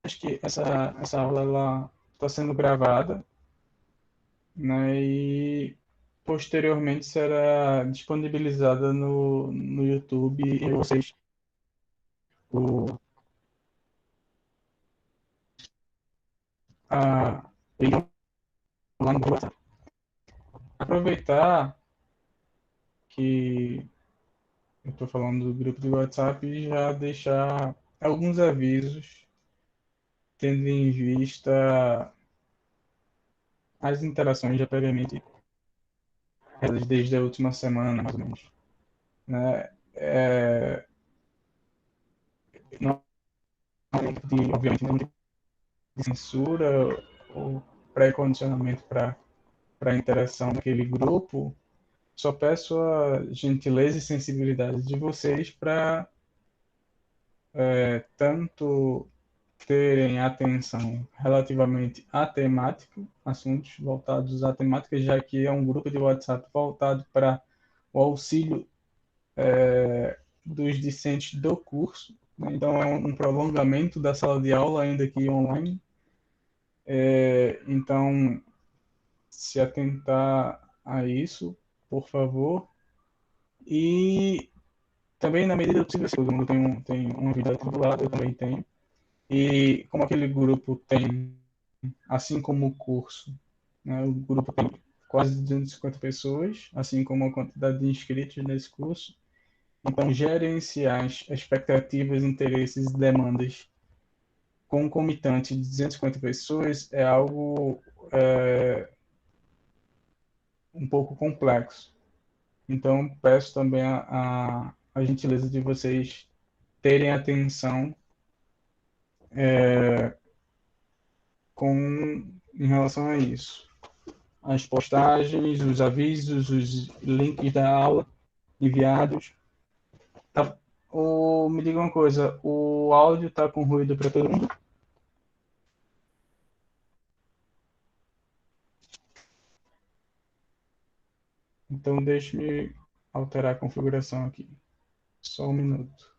Acho que essa aula ela está sendo gravada, né, e posteriormente será disponibilizada no YouTube e vocês o, a, lá no WhatsApp. Aproveitar que eu estou falando do grupo do WhatsApp e já deixar alguns avisos, tendo em vista as interações já previamente desde a última semana, mais ou menos. Né? Não, obviamente, não tem censura ou pré-condicionamento para a interação daquele grupo. Só peço a gentileza e sensibilidade de vocês para tanto terem atenção relativamente à temática, assuntos voltados à temática, já que é um grupo de WhatsApp voltado para o auxílio dos discentes do curso, né? Então é um prolongamento da sala de aula, ainda que online. Então, se atentar a isso, por favor. E também, na medida do possível, se todo mundo tem uma vida atribulada, eu também tenho. E como aquele grupo tem, assim como o curso, né, o grupo tem quase 250 pessoas, assim como a quantidade de inscritos nesse curso. Então, gerenciar as expectativas, interesses e demandas concomitante de 250 pessoas é algo um pouco complexo. Então, peço também a gentileza de vocês terem atenção em relação a isso. As postagens, os avisos, os links da aula enviados. Tá, me diga uma coisa, o áudio está com ruído para todo mundo? Então, deixe-me alterar a configuração aqui. Só um minuto.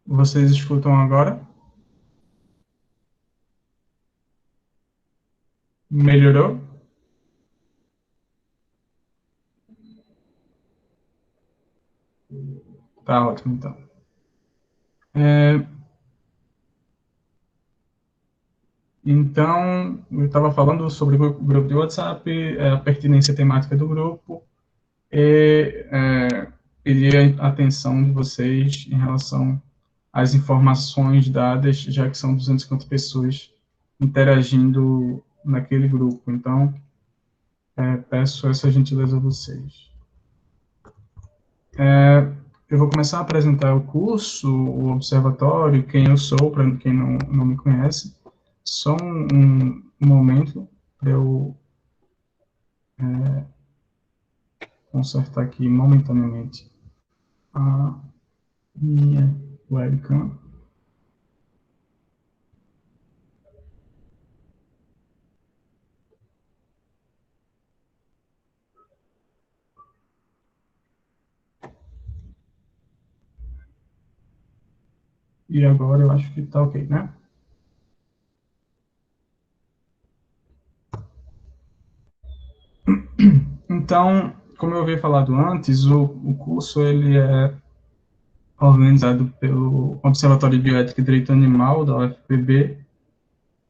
Vocês escutam agora? Melhorou? Tá ótimo, então. Então, eu estava falando sobre o grupo de WhatsApp, a pertinência temática do grupo, e pedir a atenção de vocês em relação às informações dadas, já que são 250 pessoas interagindo naquele grupo. Então, peço essa gentileza a vocês. Eu vou começar a apresentar o curso, o observatório, quem eu sou, para quem não me conhece. Só um momento para eu consertar aqui momentaneamente a minha webcam. E agora eu acho que está ok, né? Então, como eu havia falado antes, o curso ele é organizado pelo Observatório de Bioética e Direito Animal da UFPB.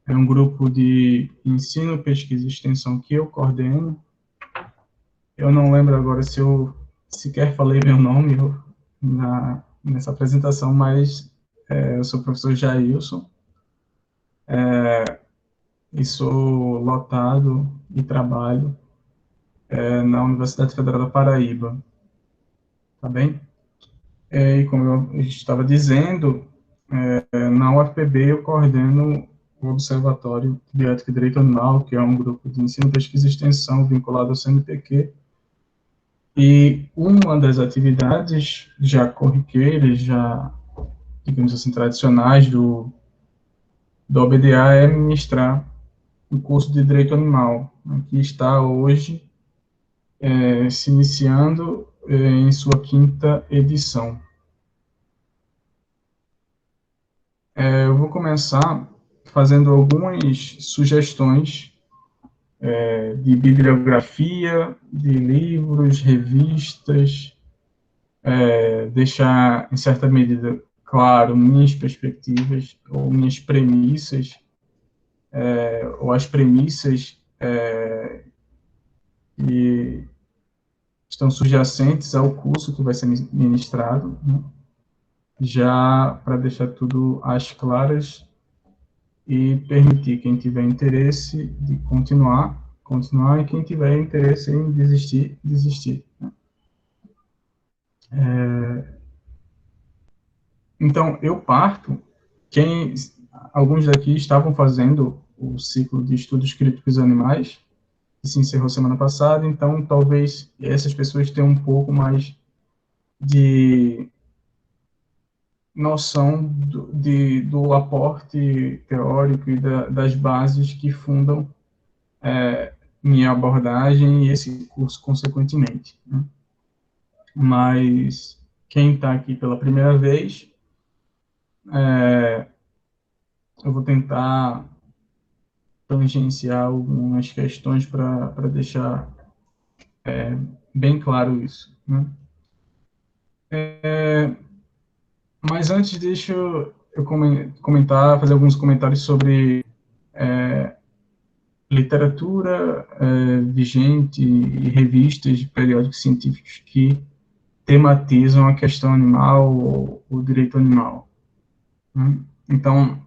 É um grupo de ensino, pesquisa e extensão que eu coordeno. Eu não lembro agora se eu sequer falei meu nome nessa apresentação, mas eu sou o professor Jailson e sou lotado e trabalho na Universidade Federal da Paraíba, tá bem? E como eu estava dizendo, na UFPB eu coordeno o Observatório de Bioética e Direito Animal, que é um grupo de ensino, pesquisa e extensão vinculado ao CNPq, E uma das atividades já corriqueiras, já, digamos assim, tradicionais do OBDA é ministrar o curso de Direito Animal, né, que está hoje se iniciando em sua quinta edição. Eu vou começar fazendo algumas sugestões de bibliografia, de livros, revistas, deixar, em certa medida, claro, minhas perspectivas ou minhas premissas, ou as premissas que estão subjacentes ao curso que vai ser ministrado, né? Já para deixar tudo às claras e permitir quem tiver interesse de continuar, e quem tiver interesse em desistir, desistir. Então, eu parto, alguns daqui estavam fazendo o ciclo de estudos críticos animais, que se encerrou semana passada, então talvez essas pessoas tenham um pouco mais de noção do aporte teórico e das bases que fundam minha abordagem e esse curso consequentemente, né? Mas quem está aqui pela primeira vez, eu vou tentar tangenciar algumas questões para deixar bem claro isso, né? Mas antes, deixa eu comentar, fazer alguns comentários sobre literatura vigente e revistas de periódicos científicos que tematizam a questão animal ou o direito animal, né? Então,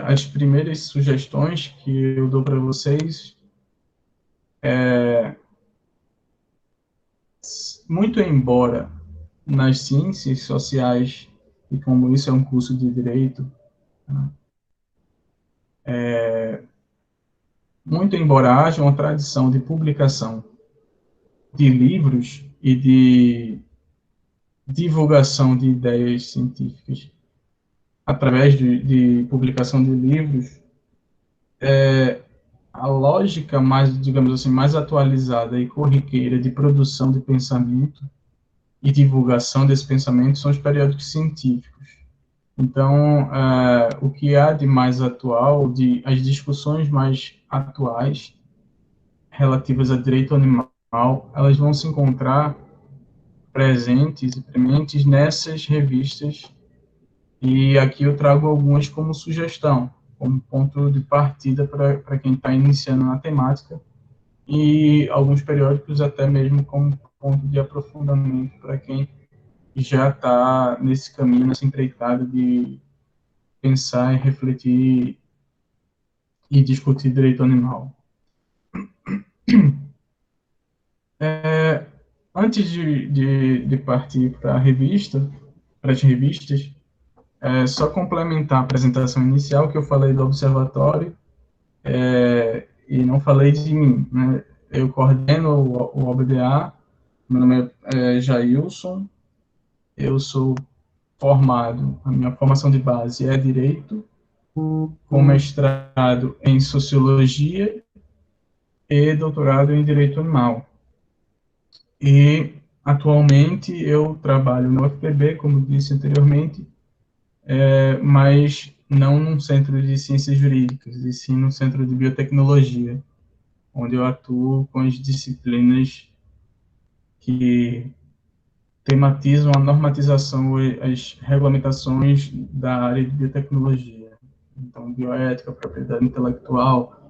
as primeiras sugestões que eu dou para vocês, muito embora nas ciências sociais, e como isso é um curso de direito, né, muito embora haja uma tradição de publicação de livros e de divulgação de ideias científicas através de publicação de livros, a lógica mais, digamos assim, mais atualizada e corriqueira de produção de pensamento e divulgação desse pensamento são os periódicos científicos. Então, o que há de mais atual, as discussões mais atuais relativas a direito animal, elas vão se encontrar presentes e prementes nessas revistas, e aqui eu trago algumas como sugestão, como ponto de partida para quem está iniciando na temática, e alguns periódicos até mesmo como ponto de aprofundamento para quem já está nesse caminho, nessa empreitada de pensar e refletir e discutir direito animal. Antes de partir para a revista, para as revistas, só complementar a apresentação inicial que eu falei do observatório, e não falei de mim, né? Eu coordeno o OBDA, meu nome é Jailson, eu sou formado, a minha formação de base é Direito, com mestrado em Sociologia e doutorado em Direito Animal. E, atualmente, eu trabalho no UFPB, como disse anteriormente, mas não num centro de ciências jurídicas, e sim no centro de biotecnologia, onde eu atuo com as disciplinas que tematizam a normatização e as regulamentações da área de biotecnologia. Então, bioética, propriedade intelectual,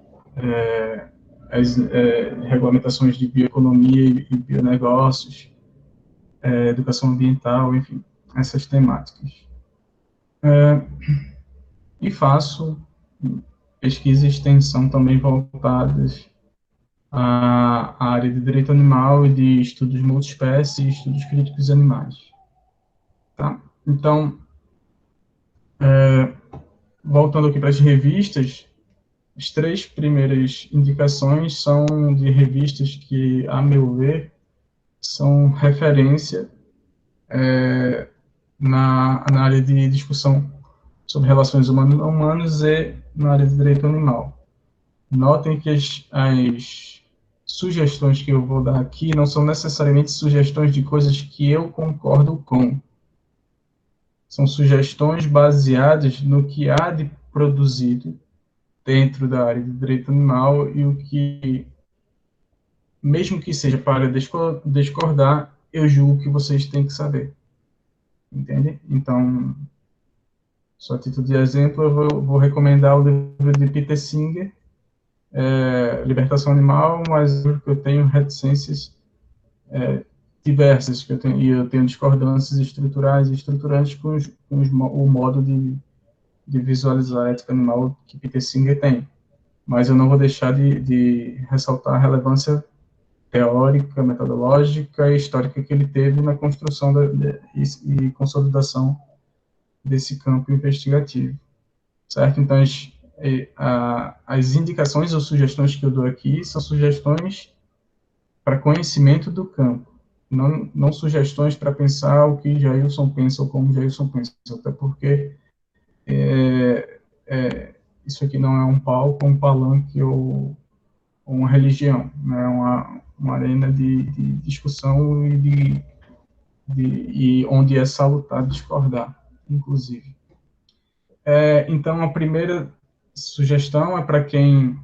as regulamentações de bioeconomia e bionegócios, educação ambiental, enfim, essas temáticas. E faço pesquisa e extensão também voltadas à área de direito animal e de estudos multiespécie e estudos críticos de animais. Tá? Então, voltando aqui para as revistas, as três primeiras indicações são de revistas que, a meu ver, são referência na área de discussão sobre relações humanas e na área de direito animal. Notem que as sugestões que eu vou dar aqui não são necessariamente sugestões de coisas que eu concordo com. São sugestões baseadas no que há de produzido dentro da área de direito animal e o que, mesmo que seja para discordar, eu julgo que vocês têm que saber. Entende? Então, só a título de exemplo, eu vou recomendar o livro de Peter Singer, Libertação Animal, mas eu tenho reticências diversas, que eu tenho discordâncias estruturais e estruturantes com o modo de visualizar a ética animal que Peter Singer tem. Mas eu não vou deixar de ressaltar a relevância teórica, metodológica e histórica que ele teve na construção e consolidação desse campo investigativo, certo? Então, as indicações ou sugestões que eu dou aqui são sugestões para conhecimento do campo, não sugestões para pensar o que Jailson pensa ou como Jailson pensa, até porque isso aqui não é um palco, um palanque ou uma religião, né? É uma arena de discussão e onde é salutar discordar, inclusive. Então, a primeira sugestão é para quem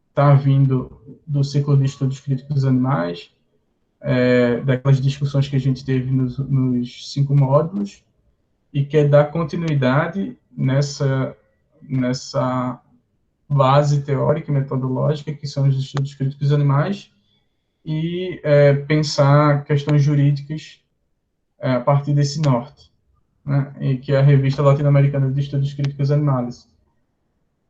está vindo do ciclo de estudos críticos dos animais, daquelas discussões que a gente teve nos 5 módulos, e quer dar continuidade nessa base teórica e metodológica, que são os estudos críticos dos animais, e pensar questões jurídicas a partir desse norte, né? E que é a Revista Latino-Americana de Estudos Críticos Animais.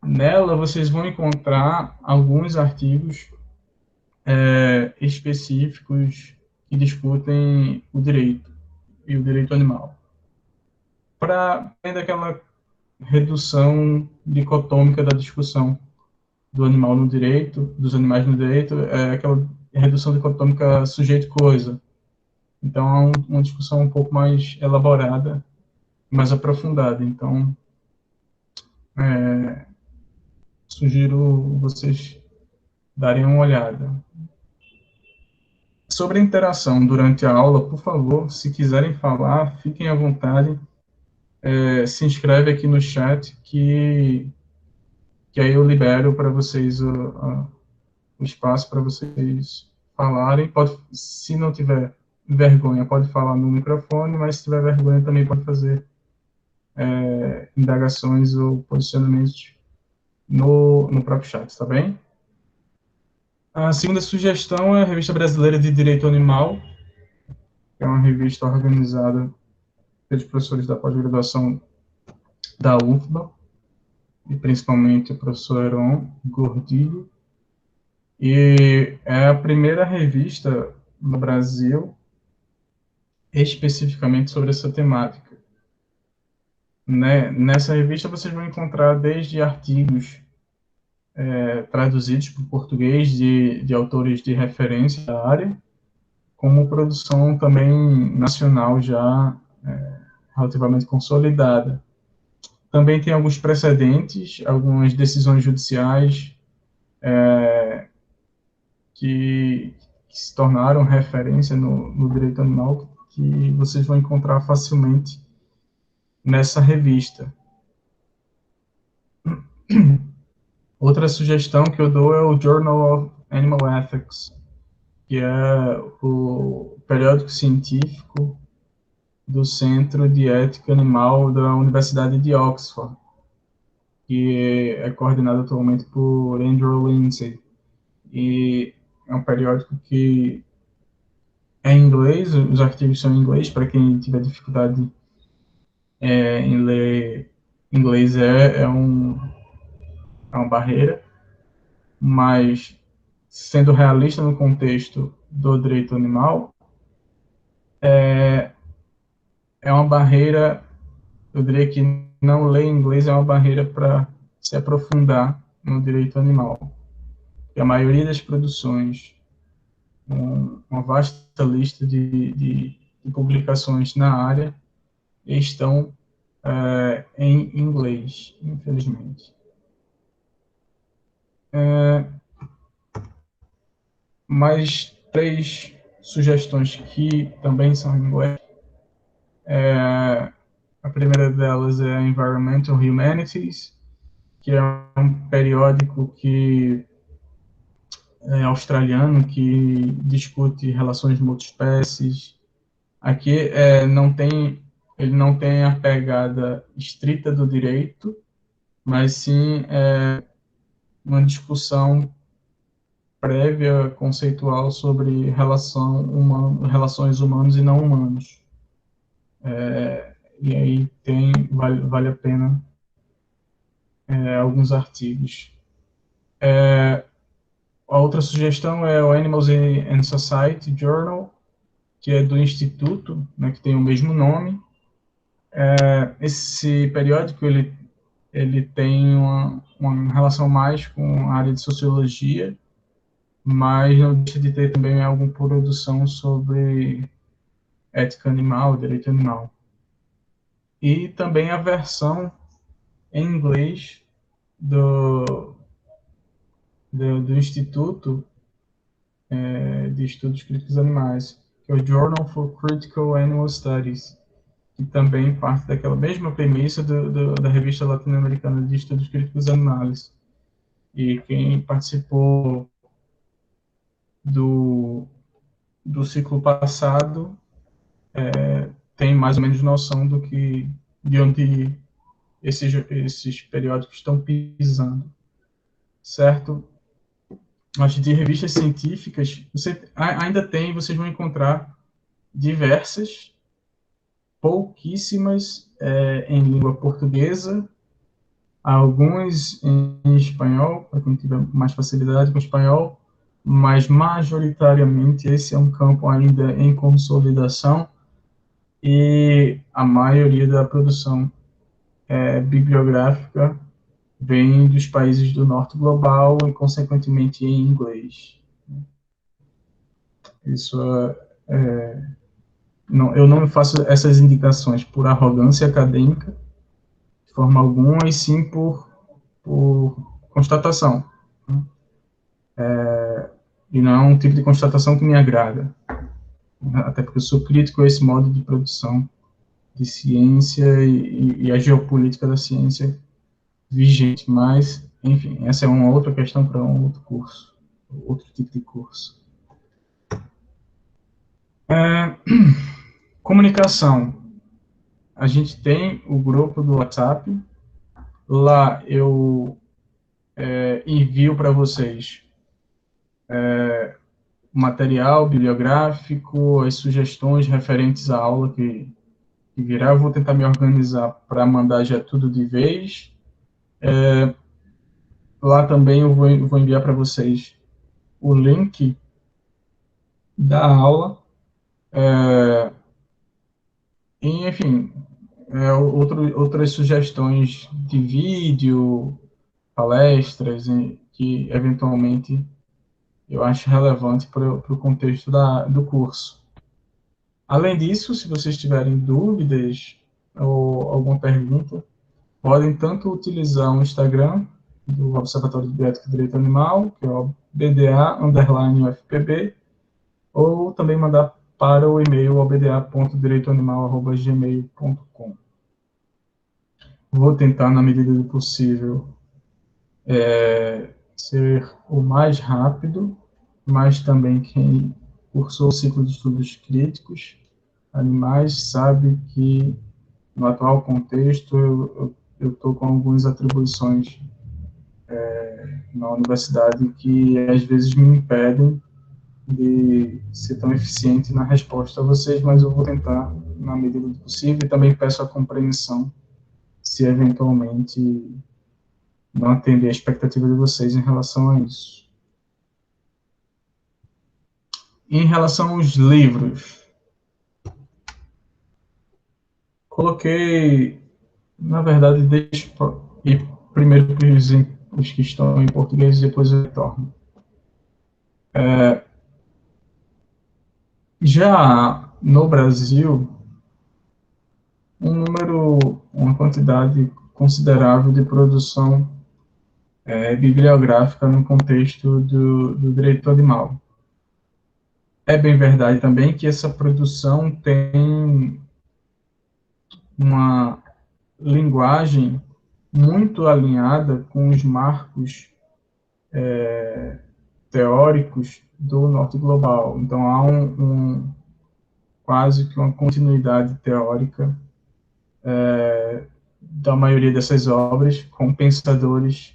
Nela, vocês vão encontrar alguns artigos específicos que discutem o direito e o direito animal. Para além daquela redução dicotômica da discussão do animal no direito, dos animais no direito, aquela redução dicotômica sujeito-coisa. Então, é uma discussão um pouco mais elaborada, mais aprofundada. Então, sugiro vocês darem uma olhada. Sobre a interação durante a aula, por favor, se quiserem falar, fiquem à vontade. Se inscreve aqui no chat que aí eu libero para vocês o espaço para vocês falarem. Se não tiver vergonha, pode falar no microfone, mas se tiver vergonha também pode fazer indagações ou posicionamentos no próprio chat, tá bem? A segunda sugestão é a Revista Brasileira de Direito Animal, que é uma revista organizada pelos professores da pós-graduação da UFBA, e principalmente o professor Heron Gordilho, e é a primeira revista no Brasil especificamente sobre essa temática. Né? Nessa revista vocês vão encontrar desde artigos traduzidos para o português de autores de referência da área, como produção também nacional já relativamente consolidada. Também tem alguns precedentes, algumas decisões judiciais que se tornaram referência no direito animal, que vocês vão encontrar facilmente nessa revista. Outra sugestão que eu dou é o Journal of Animal Ethics, que é o periódico científico do Centro de Ética Animal da Universidade de Oxford, que é coordenado atualmente por Andrew Lindsay. E é um periódico que é em inglês, os artigos são em inglês, para quem tiver dificuldade em ler inglês é uma barreira, mas sendo realista no contexto do direito animal, é uma barreira, eu diria que não ler inglês é uma barreira para se aprofundar no direito animal. E a maioria das produções uma vasta lista de publicações na área estão em inglês, infelizmente. Mais 3 sugestões que também são em inglês. A primeira delas é Environmental Humanities, que é um periódico que australiano que discute relações multiespécies. Aqui ele não tem a pegada estrita do direito, mas sim uma discussão prévia, conceitual sobre relações humanos e não humanos. E aí vale a pena alguns artigos. A outra sugestão é o Animals and Society Journal, que é do Instituto, né, que tem o mesmo nome. Esse periódico ele tem uma relação mais com a área de sociologia, mas não deixa de ter também alguma produção sobre ética animal, direito animal. E também a versão em inglês do Instituto de Estudos Críticos Animais, que é o Journal for Critical Animal Studies, que também parte daquela mesma premissa da revista latino-americana de Estudos Críticos Animais. E quem participou do ciclo passado tem mais ou menos noção de onde esses periódicos estão pisando, certo? Mas de revistas científicas, vocês vão encontrar diversas, pouquíssimas em língua portuguesa, alguns em espanhol, para quem tiver mais facilidade com espanhol, mas majoritariamente esse é um campo ainda em consolidação e a maioria da produção bibliográfica vem dos países do norte global e, consequentemente, em inglês. Isso eu não faço essas indicações por arrogância acadêmica, de forma alguma, e sim por constatação. E não é um tipo de constatação que me agrada, até porque eu sou crítico a esse modo de produção de ciência e a geopolítica da ciência vigente, mas, enfim, essa é uma outra questão para um outro curso, outro tipo de curso. Comunicação. A gente tem o grupo do WhatsApp, lá eu envio para vocês material bibliográfico, as sugestões referentes à aula que virá. Eu vou tentar me organizar para mandar já tudo de vez. Lá também eu vou enviar para vocês o link da aula. E, enfim, outras sugestões de vídeo, palestras, que eventualmente eu acho relevante para o contexto do curso. Além disso, se vocês tiverem dúvidas ou alguma pergunta, podem tanto utilizar o Instagram do Observatório de Bioética e Direito Animal, que é o BDA_UFPB, ou também mandar para o e-mail obda.direitoanimal@gmail.com. Vou tentar, na medida do possível, ser o mais rápido, mas também quem cursou o ciclo de estudos críticos animais sabe que, no atual contexto, eu estou com algumas atribuições na universidade que, às vezes, me impedem de ser tão eficiente na resposta a vocês, mas eu vou tentar, na medida do possível, e também peço a compreensão se, eventualmente, não atender a expectativa de vocês em relação a isso. Em relação aos livros, coloquei, na verdade, deixo ir primeiro para os que estão em português e depois eu retorno. Já no Brasil, uma quantidade considerável de produção bibliográfica no contexto do direito animal. É bem verdade também que essa produção tem uma linguagem muito alinhada com os marcos teóricos do norte global. Então, há quase que uma continuidade teórica da maioria dessas obras com pensadores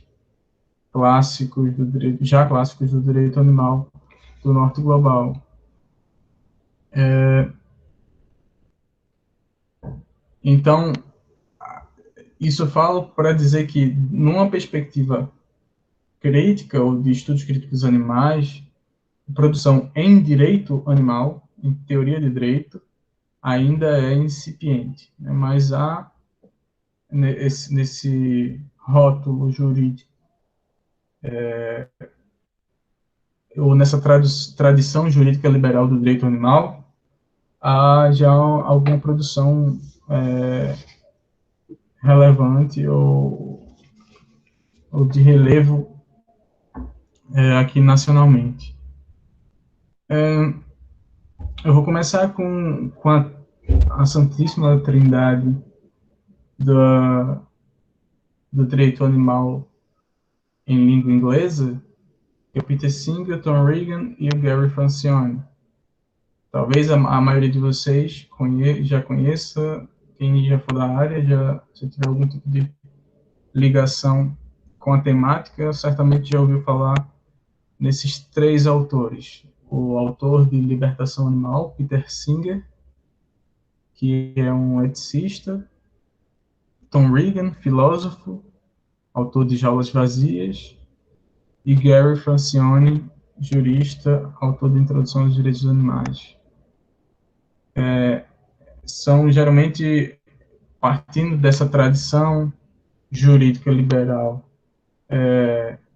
clássicos do direito, já clássicos do direito animal do norte global. Então, isso eu falo para dizer que, numa perspectiva crítica ou de estudos críticos dos animais, produção em direito animal, em teoria de direito, ainda é incipiente, né? Mas há nesse rótulo jurídico ou nessa tradição jurídica liberal do direito animal, há já alguma produção relevante ou de relevo aqui nacionalmente. Eu vou começar com a Santíssima Trindade do, do direito animal em língua inglesa, que é o Peter Singer, Tom Regan e o Gary Francione. Talvez a maioria de vocês já conheça, quem já for da área, se tiver algum tipo de ligação com a temática, certamente já ouviu falar nesses três autores. O autor de Libertação Animal, Peter Singer, que é um eticista, Tom Regan, filósofo, autor de Jaulas Vazias, e Gary Francione, jurista, autor de Introdução aos Direitos dos Animais. São geralmente, partindo dessa tradição jurídica liberal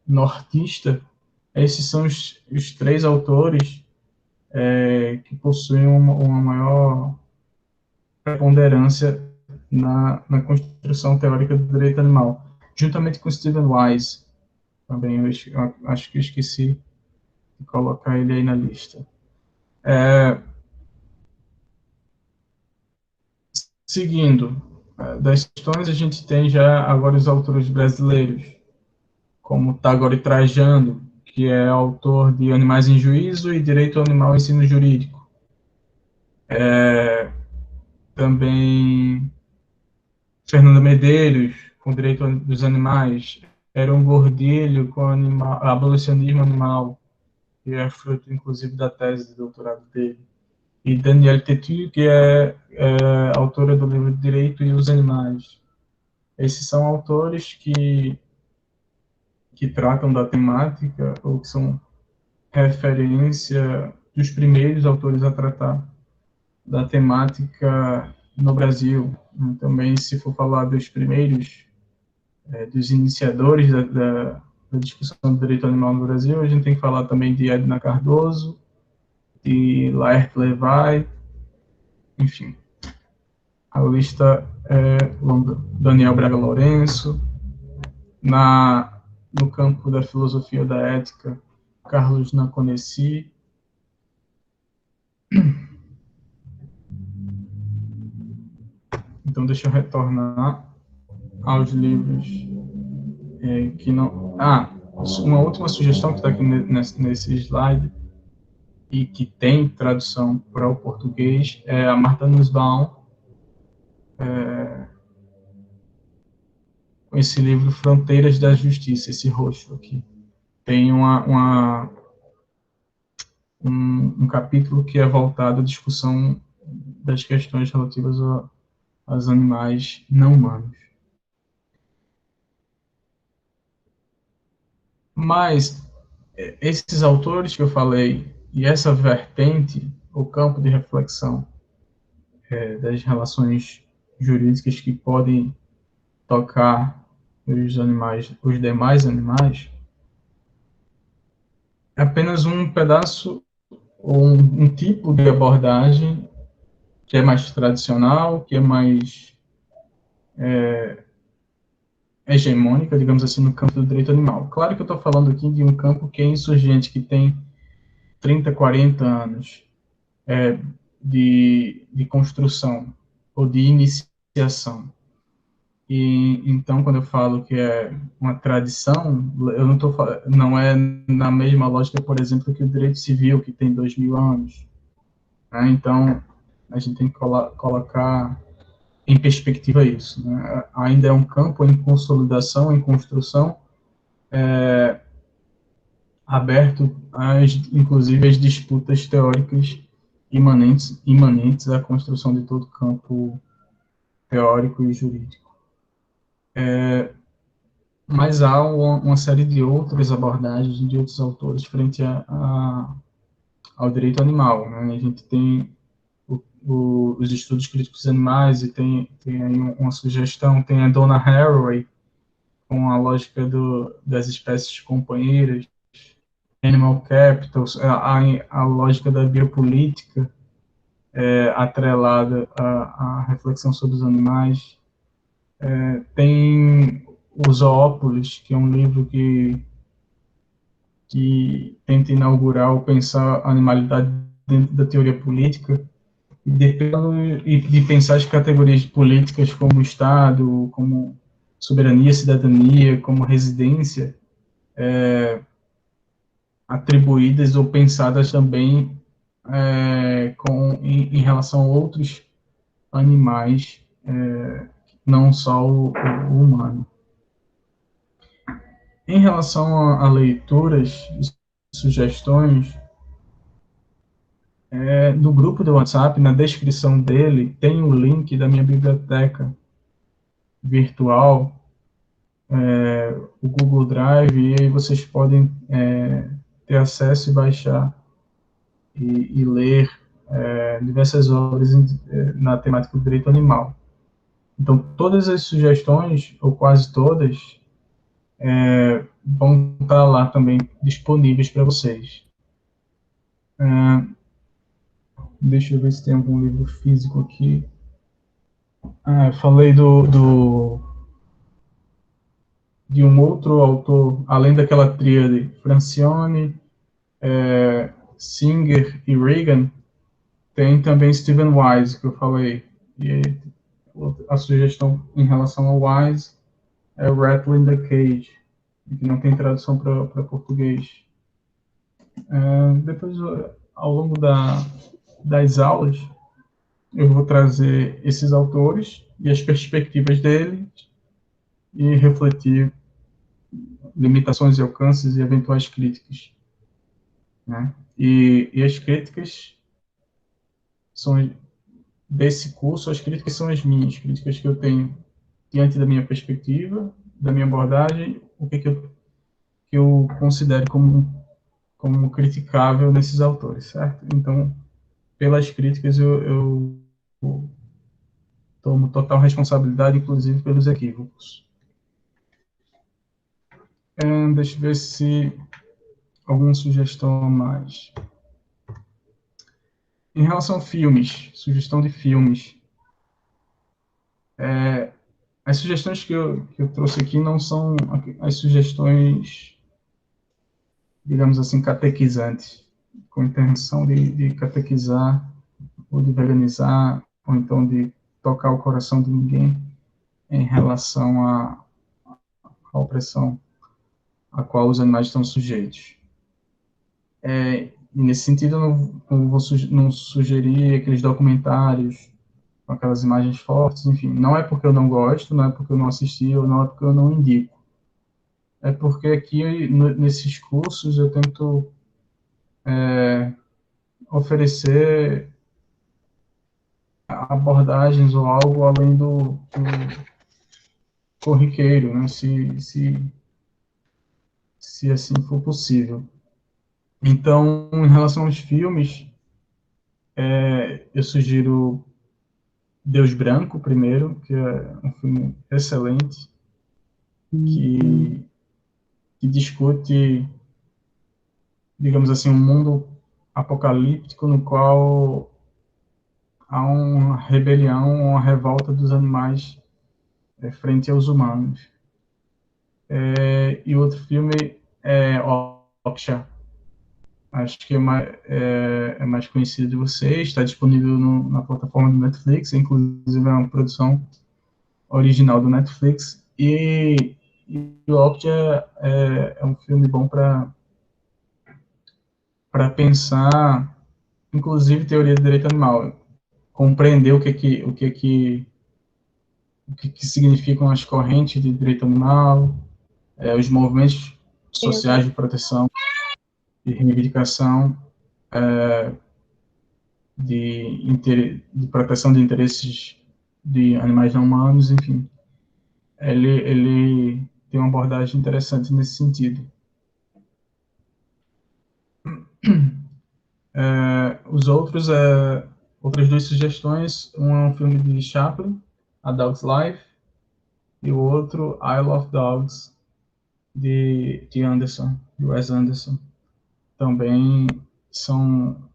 nortista, esses são os três autores que possuem uma maior preponderância na construção teórica do direito animal, juntamente com Stephen Wise, também eu acho que eu esqueci de colocar ele aí na lista. Seguindo, das questões a gente tem já agora os autores brasileiros, como Tagore Trajano, que é autor de Animais em Juízo e Direito Animal e Ensino Jurídico. Também Fernanda Medeiros, com Direito dos Animais, Heron Gordilho, com Abolicionismo Animal, que é fruto, inclusive, da tese de doutorado dele, e Danielle Tetu, que é autora do livro Direito e os Animais. Esses são autores que tratam da temática, ou que são referência dos primeiros autores a tratar da temática no Brasil. Também, se for falar dos primeiros, dos iniciadores da discussão do direito animal no Brasil, a gente tem que falar também de Edna Cardoso, de Laert Levy, enfim, a lista é longa. Daniel Braga Lourenço, no campo da filosofia da ética, Carlos Naconeci. Então, deixa eu retornar aos livros que não... uma última sugestão que está aqui nesse slide e que tem tradução para o português é a Martha Nussbaum, com esse livro Fronteiras da Justiça, esse roxo aqui. Tem um capítulo que é voltado à discussão das questões relativas aos animais não humanos. Mas esses autores que eu falei e essa vertente, o campo de reflexão das relações jurídicas que podem tocar os demais animais, é apenas um pedaço ou um tipo de abordagem que é mais tradicional, que é mais hegemônica, digamos assim, no campo do direito animal. Claro que eu estou falando aqui de um campo que é insurgente, que tem 30, 40 anos de construção ou de iniciação. E então, quando eu falo que é uma tradição, eu não tô, não é na mesma lógica, por exemplo, que o direito civil, que tem 2000 anos. Né? Então, a gente tem que colocar em perspectiva isso. Né? Ainda é um campo em consolidação, em construção, aberto, inclusive, às disputas teóricas imanentes à construção de todo o campo teórico e jurídico. Mas há uma série de outras abordagens de outros autores frente ao direito animal. Né? A gente tem os estudos críticos animais e tem aí uma sugestão, tem a Donna Haraway, com a lógica das espécies companheiras, Animal Capital, a lógica da biopolítica, atrelada à reflexão sobre os animais. Tem o Zoópolis, que é um livro que tenta inaugurar ou pensar a animalidade dentro da teoria política e de pensar as categorias políticas como Estado, como soberania, cidadania, como residência, atribuídas ou pensadas também em relação a outros animais, não só o humano. Em relação a leituras e sugestões, no grupo do WhatsApp, na descrição dele, tem o link da minha biblioteca virtual, o Google Drive, e aí vocês podem ter acesso e baixar e ler diversas obras na temática do direito animal. Então, todas as sugestões, ou quase todas, vão estar lá também disponíveis para vocês. Deixa eu ver se tem algum livro físico aqui. Eu falei de um outro autor, além daquela tríade, Francione, Singer e Reagan, tem também Stephen Wise, que eu falei. E a sugestão em relação ao Wise é Rattle in the Cage, que não tem tradução para português. Depois, ao longo das aulas, eu vou trazer esses autores e as perspectivas deles e refletir limitações e alcances e eventuais críticas. Né? E as críticas são desse curso, as críticas são as minhas, críticas que eu tenho diante da minha perspectiva, da minha abordagem, o que eu considero como criticável nesses autores, certo? Então, pelas críticas, eu tomo total responsabilidade, inclusive pelos equívocos. Deixa eu ver se alguma sugestão a mais. Em relação a filmes, sugestão de filmes, as sugestões que eu trouxe aqui não são as sugestões, digamos assim, catequizantes, com intenção de catequizar, ou de veganizar, ou então de tocar o coração de ninguém em relação à opressão a qual os animais estão sujeitos. E nesse sentido, eu não vou não sugerir aqueles documentários com aquelas imagens fortes, enfim, não é porque eu não gosto, não é porque eu não assisti, ou não é porque eu não indico. É porque aqui, nesses cursos, eu tento oferecer abordagens ou algo além do corriqueiro, né, se assim for possível. Então, em relação aos filmes, eu sugiro Deus Branco, primeiro, que é um filme excelente, que discute, digamos assim, um mundo apocalíptico no qual há uma rebelião, uma revolta dos animais frente aos humanos. E outro filme é Okja. Acho que é mais conhecido de vocês, está disponível na plataforma do Netflix, inclusive é uma produção original do Netflix, e o Okja é um filme bom para pensar, inclusive teoria do direito animal, compreender o que significam as correntes de direito animal, os movimentos sociais de proteção e reivindicação de proteção de interesses de animais não humanos, enfim. Ele tem uma abordagem interessante nesse sentido. Outras duas sugestões, um é um filme de Chaplin, A Dog's Life, e o outro, Isle of Dogs, de Anderson, de Wes Anderson. Também são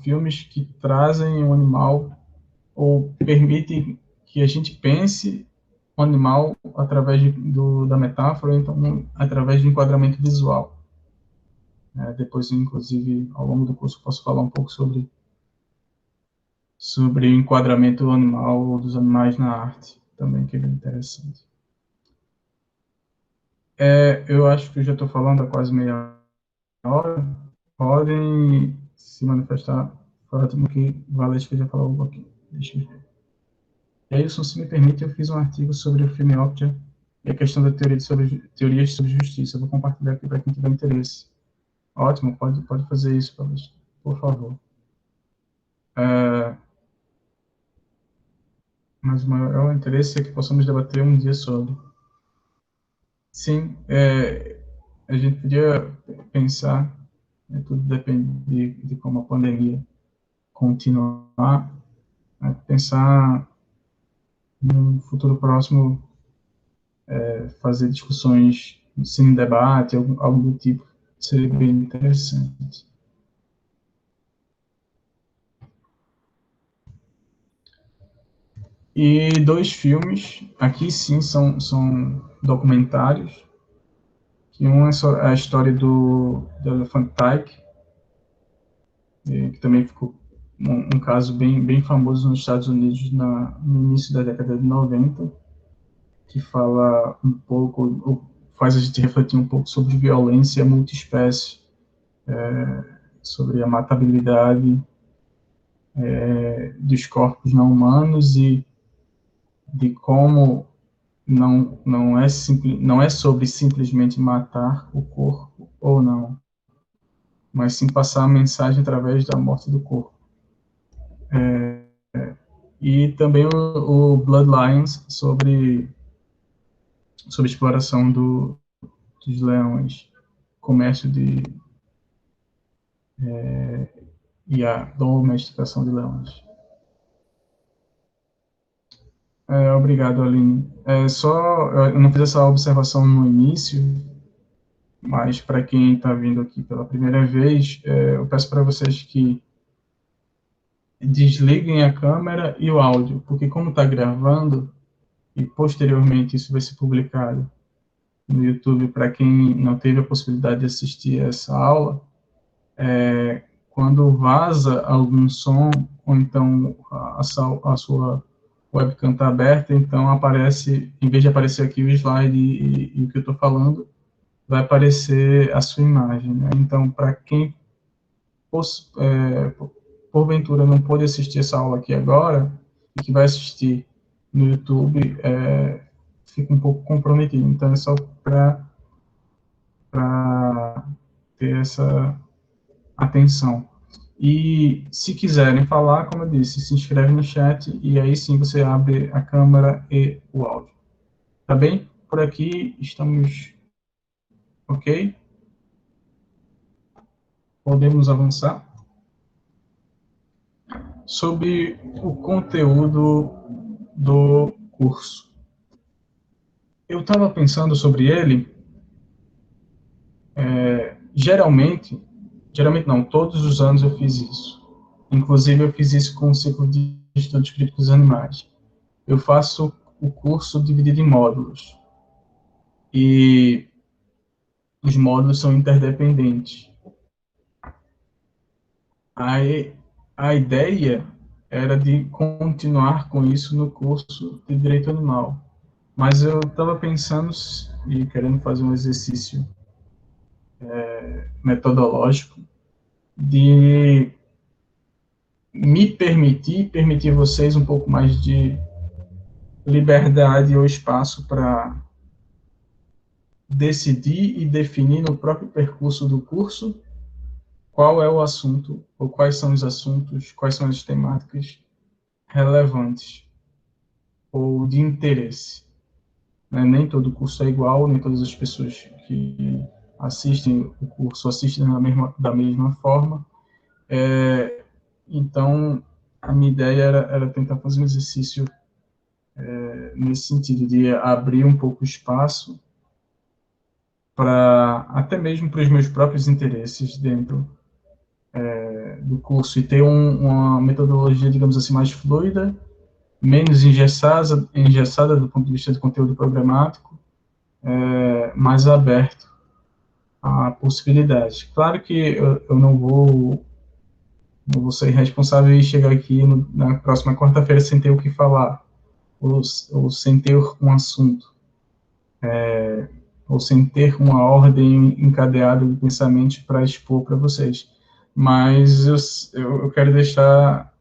filmes que trazem o animal ou permitem que a gente pense o animal através da metáfora, então através do enquadramento visual. Depois, inclusive, ao longo do curso, posso falar um pouco sobre o enquadramento animal dos animais na arte, também, que é bem interessante. Eu acho que eu já estou falando há quase meia hora. Podem se manifestar fora do que Valesca já falou um pouquinho. Deixa eu ver. Edson, se me permite, eu fiz um artigo sobre o filme Okja e a questão da teorias sobre justiça. Eu vou compartilhar aqui para quem tiver interesse. Ótimo, pode fazer isso, por favor. Mas o maior interesse é que possamos debater um dia sobre. Sim, a gente podia pensar, tudo depende de como a pandemia continuar, pensar no futuro próximo, fazer discussões, sem debate, algo do tipo, seria bem interessante. E dois filmes, aqui sim são documentários, que um é a história do Elephant Tyke, que também ficou um caso bem famoso nos Estados Unidos no início da década de 90, que fala um pouco, ou faz a gente refletir um pouco sobre violência multiespécie, sobre a matabilidade dos corpos não humanos e de como não é sobre simplesmente matar o corpo ou não, mas sim passar a mensagem através da morte do corpo. E também o Bloodlines sobre exploração dos leões, comércio e a domesticação de leões. Obrigado, Aline. Eu não fiz essa observação no início, mas para quem está vindo aqui pela primeira vez, eu peço para vocês que desliguem a câmera e o áudio, porque como está gravando, e posteriormente isso vai ser publicado no YouTube para quem não teve a possibilidade de assistir essa aula, quando vaza algum som, ou então a sua webcam está aberta, então aparece, em vez de aparecer aqui o slide e o que eu estou falando, vai aparecer a sua imagem. Né? Então, para quem porventura não pôde assistir essa aula aqui agora, e que vai assistir no YouTube, fica um pouco comprometido. Então, é só para ter essa atenção. E se quiserem falar, como eu disse, se inscreve no chat e aí sim você abre a câmera e o áudio. Tá bem? Por aqui estamos ok? Podemos avançar? Sobre o conteúdo do curso. Eu estava pensando sobre ele, geralmente, geralmente não, todos os anos eu fiz isso. Inclusive, eu fiz isso com o ciclo de estudos críticos animais. Eu faço o curso dividido em módulos. E os módulos são interdependentes. Aí, a ideia era de continuar com isso no curso de Direito Animal. Mas eu estava pensando e querendo fazer um exercício metodológico de me permitir vocês um pouco mais de liberdade ou espaço para decidir e definir no próprio percurso do curso qual é o assunto, ou quais são os assuntos, quais são as temáticas relevantes ou de interesse. Né? Nem todo curso é igual, nem todas as pessoas que assistem o curso assistem da mesma forma. Então, a minha ideia era tentar fazer um exercício nesse sentido, de abrir um pouco o espaço para, até mesmo para os meus próprios interesses dentro do curso, e ter uma metodologia, digamos assim, mais fluida, menos engessada do ponto de vista de conteúdo programático, mais aberto a possibilidades. Claro que eu não vou ser responsável e chegar aqui na próxima quarta-feira sem ter o que falar, ou sem ter um assunto, ou sem ter uma ordem encadeada de pensamentos para expor para vocês. Mas eu quero deixar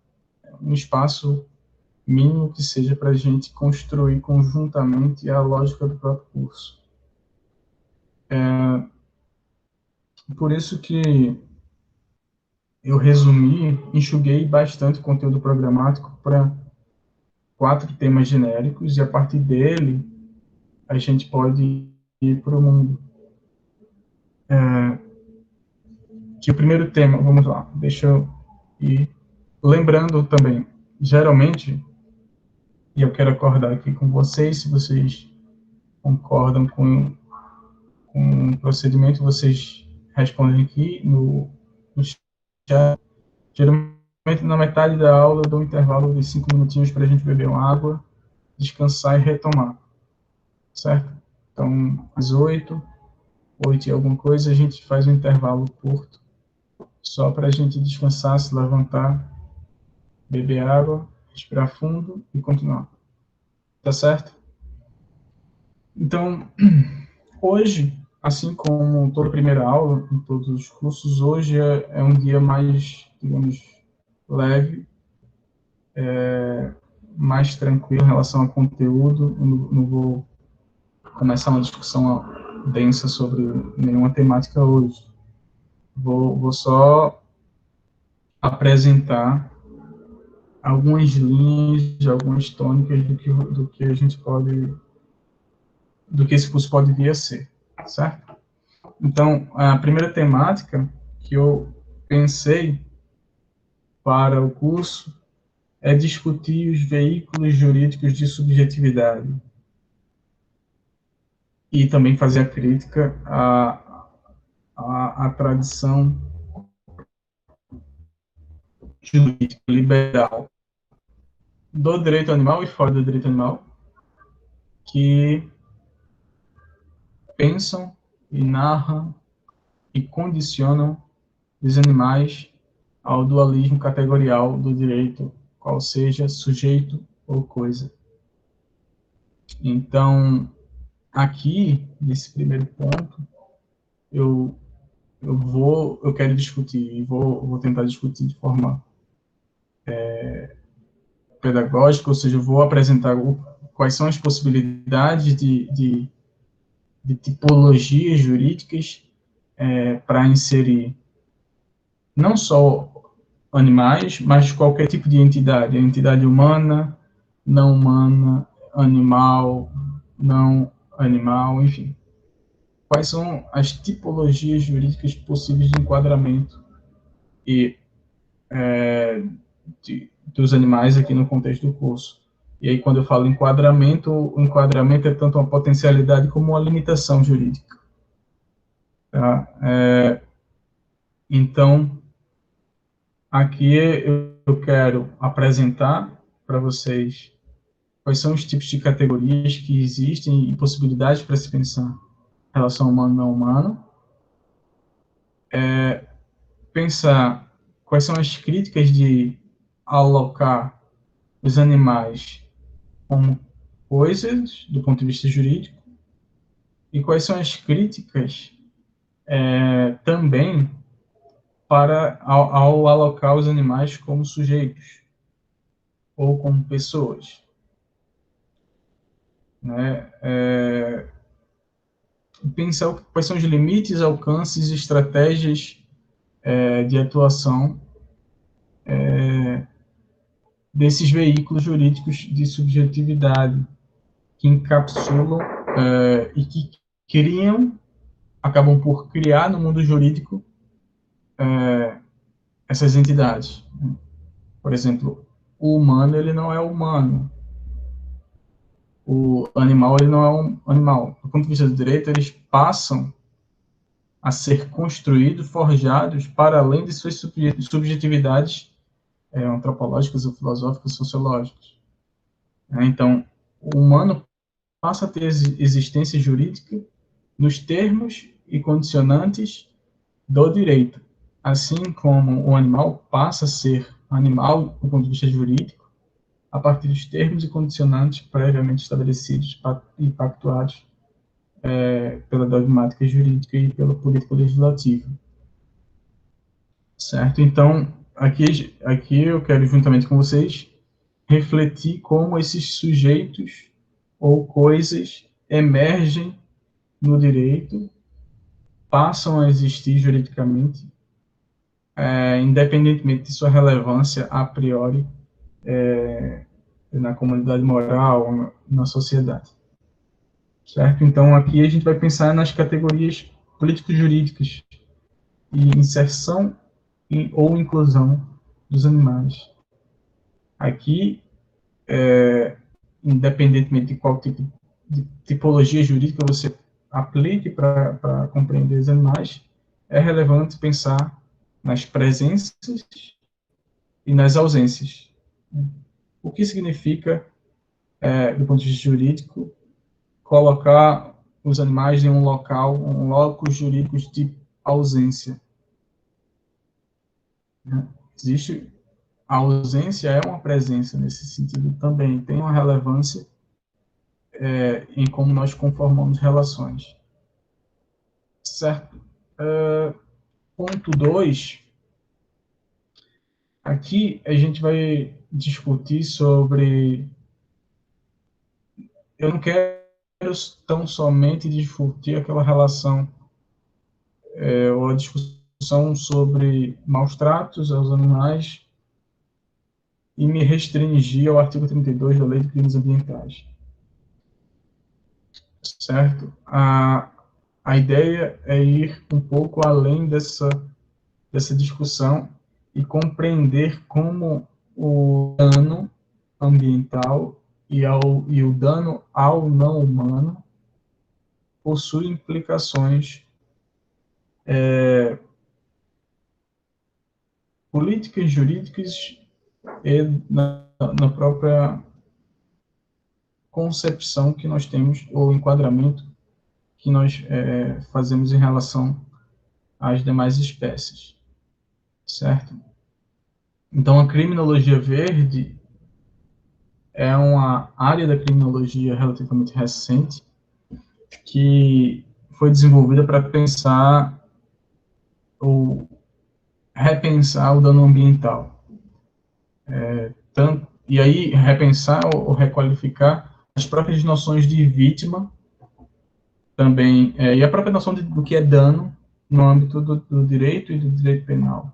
um espaço mínimo que seja para a gente construir conjuntamente a lógica do próprio curso. Por isso que eu enxuguei bastante o conteúdo programático para 4 temas genéricos, e a partir dele a gente pode ir para o mundo. Que o primeiro tema, vamos lá, deixa eu ir lembrando também, geralmente, e eu quero acordar aqui com vocês, se vocês concordam com o procedimento, vocês respondem aqui no chat. Geralmente, na metade da aula, eu dou um intervalo de 5 minutinhos para a gente beber uma água, descansar e retomar, certo? Então, às 8 e alguma coisa, a gente faz um intervalo curto, só para a gente descansar, se levantar, beber água, respirar fundo e continuar. Tá certo? Então, hoje, assim como toda primeira aula, em todos os cursos, hoje é um dia mais, digamos, leve, mais tranquilo em relação ao conteúdo. Eu não vou começar uma discussão densa sobre nenhuma temática hoje. Vou só apresentar algumas linhas, algumas tônicas do que a gente pode, do que esse curso pode vir a ser, certo? Então, a primeira temática que eu pensei para o curso é discutir os veículos jurídicos de subjetividade e também fazer a crítica à tradição jurídica liberal do direito animal e fora do direito animal, que pensam e narram e condicionam os animais ao dualismo categorial do direito, qual seja sujeito ou coisa. Então, aqui, nesse primeiro ponto, eu quero discutir, e vou tentar discutir de forma pedagógica, ou seja, eu vou apresentar quais são as possibilidades de tipologias jurídicas para inserir não só animais, mas qualquer tipo de entidade, a entidade humana, não humana, animal, não animal, enfim. Quais são as tipologias jurídicas possíveis de enquadramento e dos animais aqui no contexto do curso. E aí, quando eu falo enquadramento, o enquadramento é tanto uma potencialidade como uma limitação jurídica. Tá? Então, aqui eu quero apresentar para vocês quais são os tipos de categorias que existem e possibilidades para se pensar em relação humano não humano. Pensar quais são as críticas de alocar os animais como coisas do ponto de vista jurídico e quais são as críticas também para ao alocar os animais como sujeitos ou como pessoas, né? Pensar quais são os limites, alcances, estratégias de atuação desses veículos jurídicos de subjetividade que encapsulam e que criam, acabam por criar no mundo jurídico essas entidades. Por exemplo, o humano ele não é humano, o animal ele não é um animal. Do ponto de vista do direito, eles passam a ser construídos, forjados para além de suas subjetividades antropológicas ou filosóficas, sociológicas. Então, o humano passa a ter existência jurídica nos termos e condicionantes do direito, assim como o animal passa a ser animal do ponto de vista jurídico a partir dos termos e condicionantes previamente estabelecidos e pactuados pela dogmática jurídica e pela política legislativa. Certo? Então, aqui eu quero, juntamente com vocês, refletir como esses sujeitos ou coisas emergem no direito, passam a existir juridicamente, independentemente de sua relevância a priori na comunidade moral, na sociedade. Certo? Então, aqui a gente vai pensar nas categorias político-jurídicas e inserção ou inclusão dos animais. Aqui, independentemente de qual tipo de tipologia jurídica você aplique para compreender os animais, é relevante pensar nas presenças e nas ausências. O que significa, do ponto de vista jurídico, colocar os animais em um local, um locus jurídico de ausência? Existe a ausência é uma presença nesse sentido também, tem uma relevância em como nós conformamos relações. Certo? Ponto 2, aqui a gente vai discutir sobre... Eu não quero tão somente discutir aquela relação ou a discussão sobre maus tratos aos animais e me restringir ao artigo 32 da Lei de Crimes Ambientais. Certo? A ideia é ir um pouco além dessa discussão e compreender como o dano ambiental e o dano ao não humano possui implicações políticas, jurídicas e na própria concepção que nós temos, ou enquadramento que nós fazemos em relação às demais espécies. Certo? Então, a criminologia verde é uma área da criminologia relativamente recente que foi desenvolvida para pensar ou repensar o dano ambiental. E aí, repensar ou requalificar as próprias noções de vítima também, e a própria noção do que é dano no âmbito do direito e do direito penal.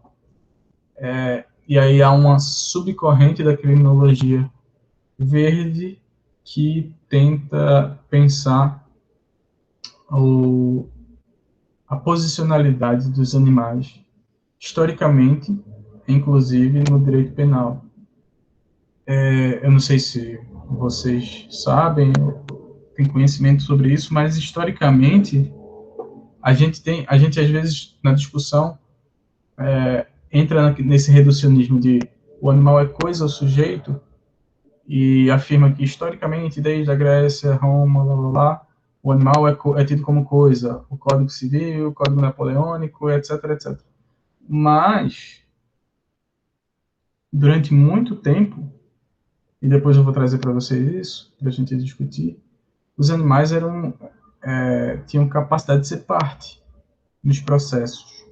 E aí há uma subcorrente da criminologia verde que tenta pensar a posicionalidade dos animais, historicamente, inclusive no direito penal. Eu não sei se vocês sabem, têm conhecimento sobre isso, mas historicamente, a gente às vezes, na discussão, entra nesse reducionismo de o animal é coisa, o sujeito, e afirma que, historicamente, desde a Grécia, Roma, blá, blá, blá, o animal é tido como coisa, o Código Civil, o Código Napoleônico, etc, etc. Mas, durante muito tempo, e depois eu vou trazer para vocês isso, para a gente discutir, os animais tinham capacidade de ser parte nos processos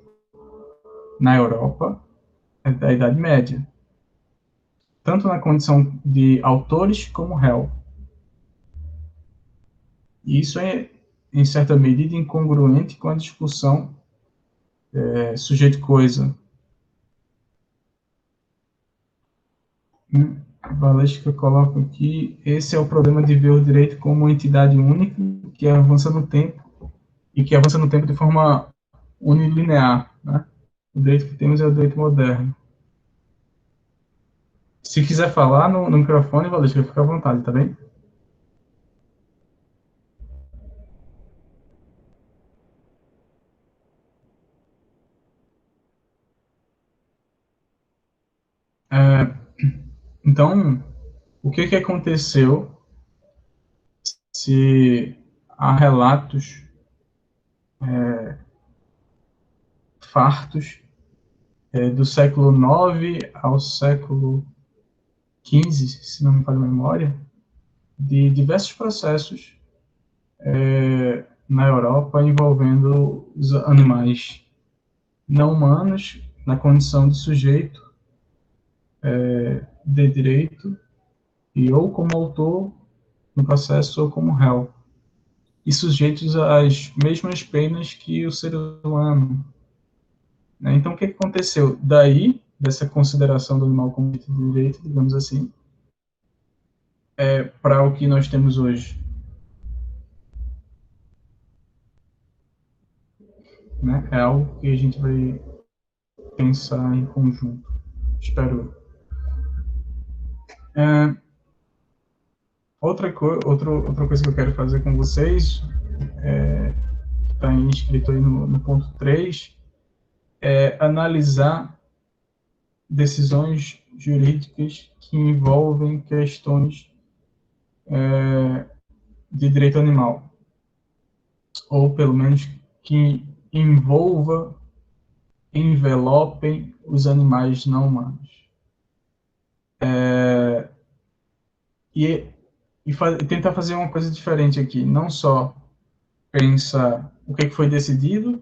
na Europa da Idade Média, tanto na condição de autores como réu. E isso é, em certa medida, incongruente com a discussão sujeito-coisa. Valesca coloca aqui, esse é o problema de ver o direito como uma entidade única que avança no tempo e que avança no tempo de forma unilinear, né? O direito que temos é o direito moderno. Se quiser falar no microfone, Valesca, fica à vontade, tá bem? Então, o que aconteceu se há relatos fartos do século IX ao século XV, se não me falha a memória, de diversos processos na Europa envolvendo os animais não humanos na condição de sujeito de direito e ou como autor no processo ou como réu e sujeitos às mesmas penas que o ser humano. Né? Então, o que aconteceu? Daí, dessa consideração do animal como de direito, digamos assim, para o que nós temos hoje. Né? É algo que a gente vai pensar em conjunto. Espero. É, outra coisa que eu quero fazer com vocês, que está inscrito aí no ponto 3, é analisar decisões jurídicas que envolvem questões de direito animal, ou pelo menos que envelopem os animais não humanos. E, tentar fazer uma coisa diferente aqui, não só pensar o que foi decidido,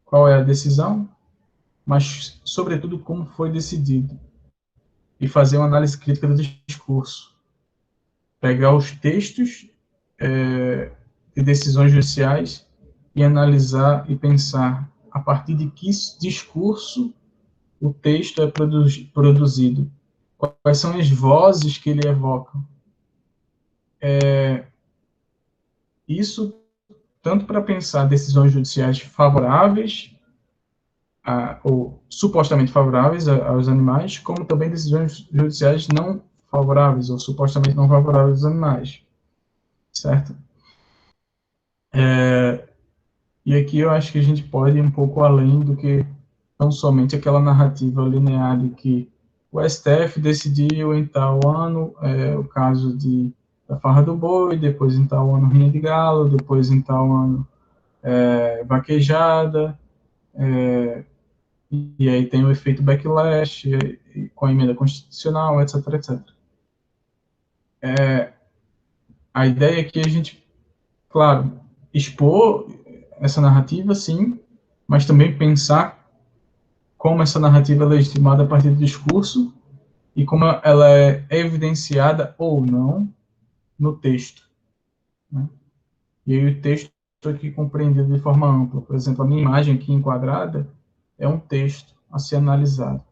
qual é a decisão, mas, sobretudo, como foi decidido. E fazer uma análise crítica do discurso. Pegar os textos de decisões judiciais e analisar e pensar a partir de que discurso o texto é produzido. Quais são as vozes que ele evoca. Isso tanto para pensar decisões judiciais favoráveis ou supostamente favoráveis aos animais, como também decisões judiciais não favoráveis ou supostamente não favoráveis aos animais, certo? E aqui eu acho que a gente pode ir um pouco além do que tão somente aquela narrativa linear de que o STF decidiu em tal ano o caso da farra do boi, depois em tal ano rinha de galo, depois em tal ano vaquejada, e aí tem o efeito backlash com a emenda constitucional, etc, etc. A ideia é que a gente, claro, expor essa narrativa, sim, mas também pensar como essa narrativa é legitimada a partir do discurso e como ela é evidenciada ou não no texto. Né? E aí o texto aqui compreendido de forma ampla. Por exemplo, a minha imagem aqui enquadrada é um texto a ser analisado.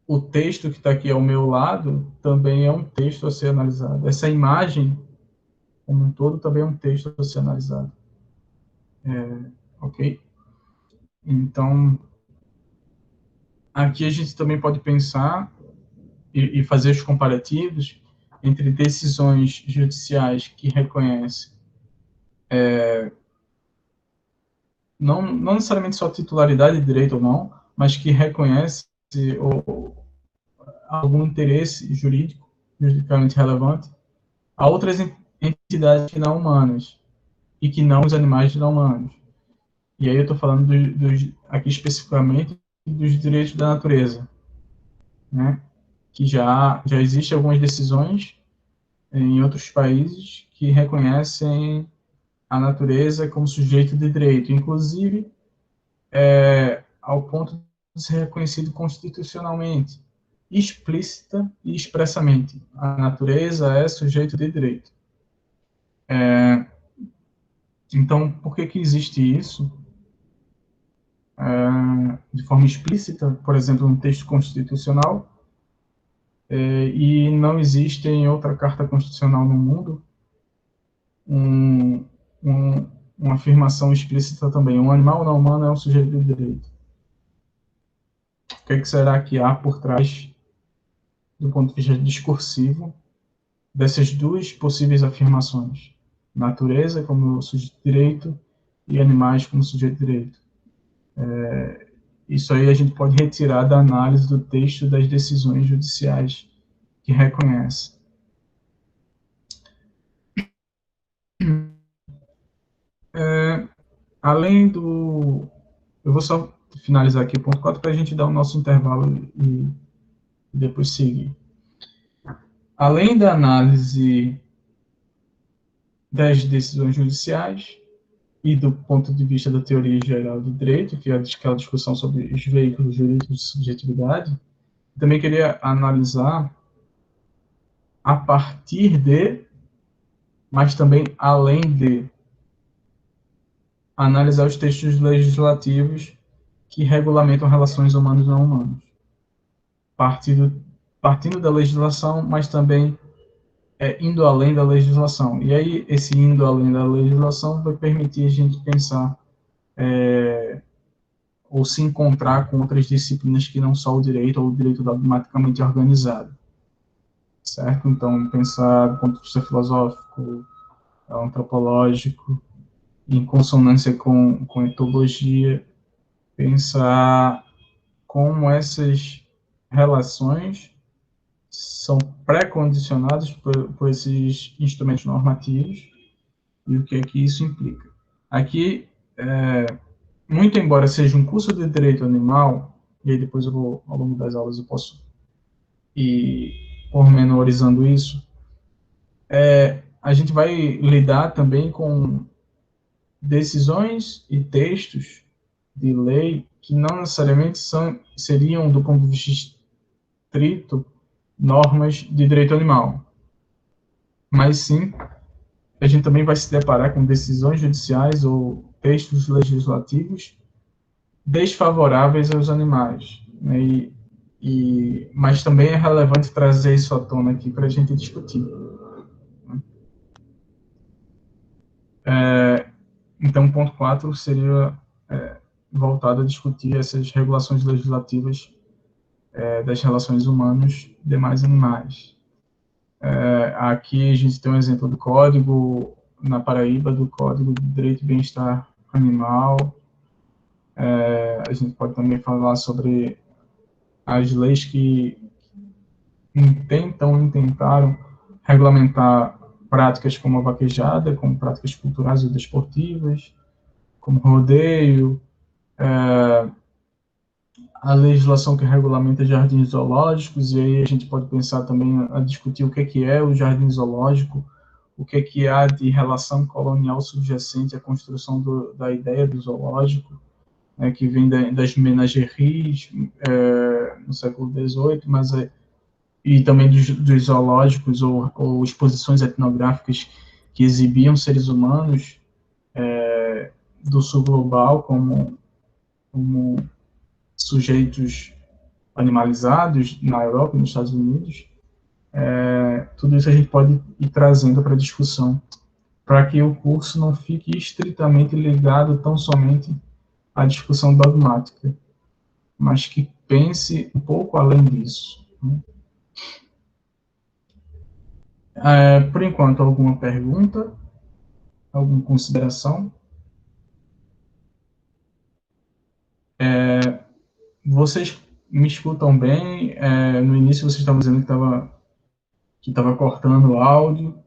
O texto que está aqui ao meu lado também é um texto a ser analisado. Essa imagem, como um todo, também é um texto a ser analisado. Ok? Então, aqui a gente também pode pensar e fazer os comparativos entre decisões judiciais que reconhecem não necessariamente só titularidade de direito ou não, mas que reconhece algum interesse jurídico, juridicamente relevante, a outras entidades que não humanas, e que não os animais não humanos. E aí eu estou falando aqui especificamente dos direitos da natureza, né? Que já existem algumas decisões em outros países que reconhecem a natureza como sujeito de direito, inclusive ao ponto de ser reconhecido constitucionalmente, explícita e expressamente. A natureza é sujeito de direito. Então, por que existe isso? De forma explícita, por exemplo, no texto constitucional, e não existe em outra carta constitucional no mundo um, uma afirmação explícita também. Um animal não humano é um sujeito de direito. O que será que há por trás, do ponto de vista discursivo, dessas duas possíveis afirmações? Natureza como sujeito de direito e animais como sujeito de direito. Isso aí a gente pode retirar da análise do texto das decisões judiciais que reconhece. Além do... Eu vou só finalizar aqui o ponto 4 para a gente dar o nosso intervalo e depois seguir. Além da análise das decisões judiciais e do ponto de vista da teoria geral do direito, que é aquela discussão sobre os veículos jurídicos de subjetividade, também queria analisar a partir de, mas também além de, analisar os textos legislativos que regulamentam relações humanas e não humanas. Partindo da legislação, mas também indo além da legislação. E aí, esse indo além da legislação vai permitir a gente pensar ou se encontrar com outras disciplinas que não só o direito ou o direito dogmaticamente organizado. Certo? Então, pensar do ponto de vista filosófico, antropológico, em consonância com etologia, pensar como essas relações são pré-condicionadas por esses instrumentos normativos e o que é que isso implica. Aqui, muito embora seja um curso de direito animal, e aí depois eu vou, ao longo das aulas, eu posso ir pormenorizando isso, a gente vai lidar também com decisões e textos de lei que não necessariamente seriam, do ponto de vista estrito, normas de direito animal. Mas sim, a gente também vai se deparar com decisões judiciais ou textos legislativos desfavoráveis aos animais. Né? Mas também é relevante trazer isso à tona aqui para a gente discutir. Então, ponto 4 seria voltado a discutir essas regulações legislativas das relações humanos e demais animais. Aqui a gente tem um exemplo do Código, na Paraíba, do Código de Direito e Bem-Estar Animal. A gente pode também falar sobre as leis que tentaram regulamentar práticas como a vaquejada, como práticas culturais ou desportivas, como rodeio, a legislação que regulamenta jardins zoológicos, e aí a gente pode pensar também a discutir o que é o jardim zoológico, o que há de relação colonial subjacente à construção da ideia do zoológico, que vem das menageries no século XVIII, mas e também dos zoológicos ou exposições etnográficas que exibiam seres humanos do sul global como sujeitos animalizados na Europa e nos Estados Unidos. Tudo isso a gente pode ir trazendo para a discussão, para que o curso não fique estritamente ligado tão somente à discussão dogmática, mas que pense um pouco além disso. Né? Por enquanto, alguma pergunta? Alguma consideração? Vocês me escutam bem? No início vocês estavam dizendo que estava cortando o áudio.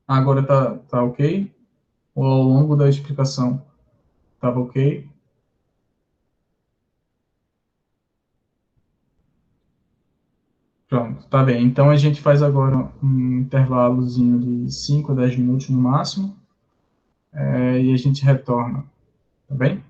Agora tá ok? Ou ao longo da explicação estava ok? Pronto, tá bem. Então a gente faz agora um intervalozinho de 5 a 10 minutos no máximo, e a gente retorna, tá bem?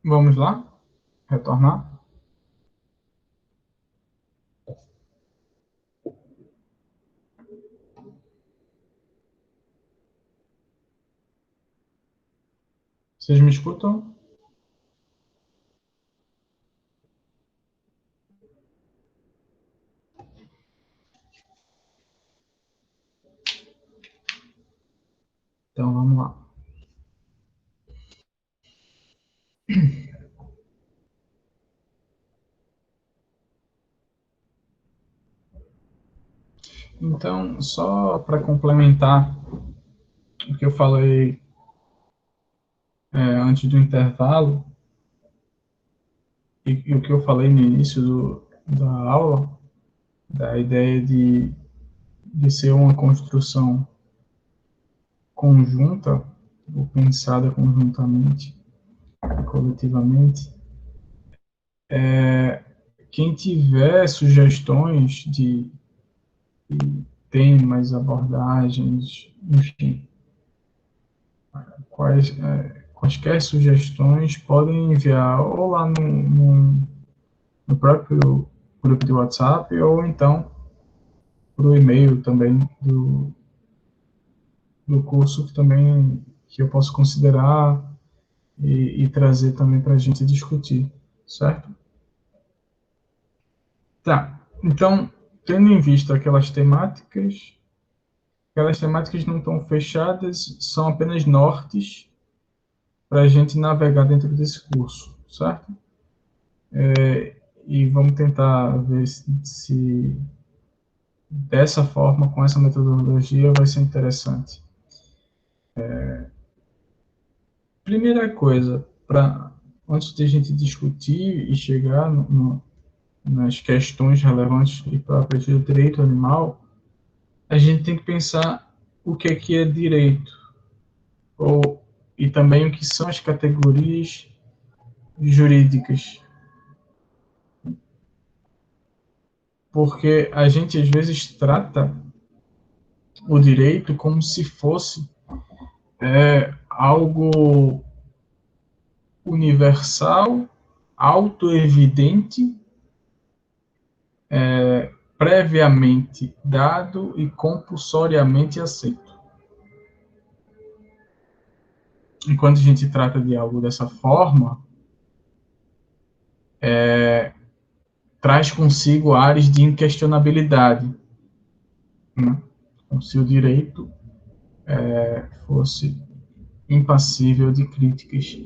Vamos lá? Retornar? Vocês me escutam? Então vamos lá. Então, só para complementar o que eu falei antes do intervalo e o que eu falei no início da aula, da ideia de ser uma construção conjunta, ou pensada conjuntamente, coletivamente. Quem tiver sugestões de temas, abordagens, enfim, quaisquer sugestões podem enviar ou lá no próprio grupo de WhatsApp ou então para o e-mail também do curso que eu posso considerar e trazer também para a gente discutir, certo? Tá. Então, tendo em vista aquelas temáticas não estão fechadas, são apenas nortes para a gente navegar dentro desse curso, certo? E vamos tentar ver se dessa forma, com essa metodologia, vai ser interessante. Primeira coisa, antes de a gente discutir e chegar nas questões relevantes e próprias do direito animal, a gente tem que pensar o que é direito, e também o que são as categorias jurídicas. Porque a gente às vezes trata o direito como se fosse algo universal, autoevidente, previamente dado e compulsoriamente aceito. Enquanto a gente trata de algo dessa forma, traz consigo áreas de inquestionabilidade, né? Como se o direito fosse impassível de críticas.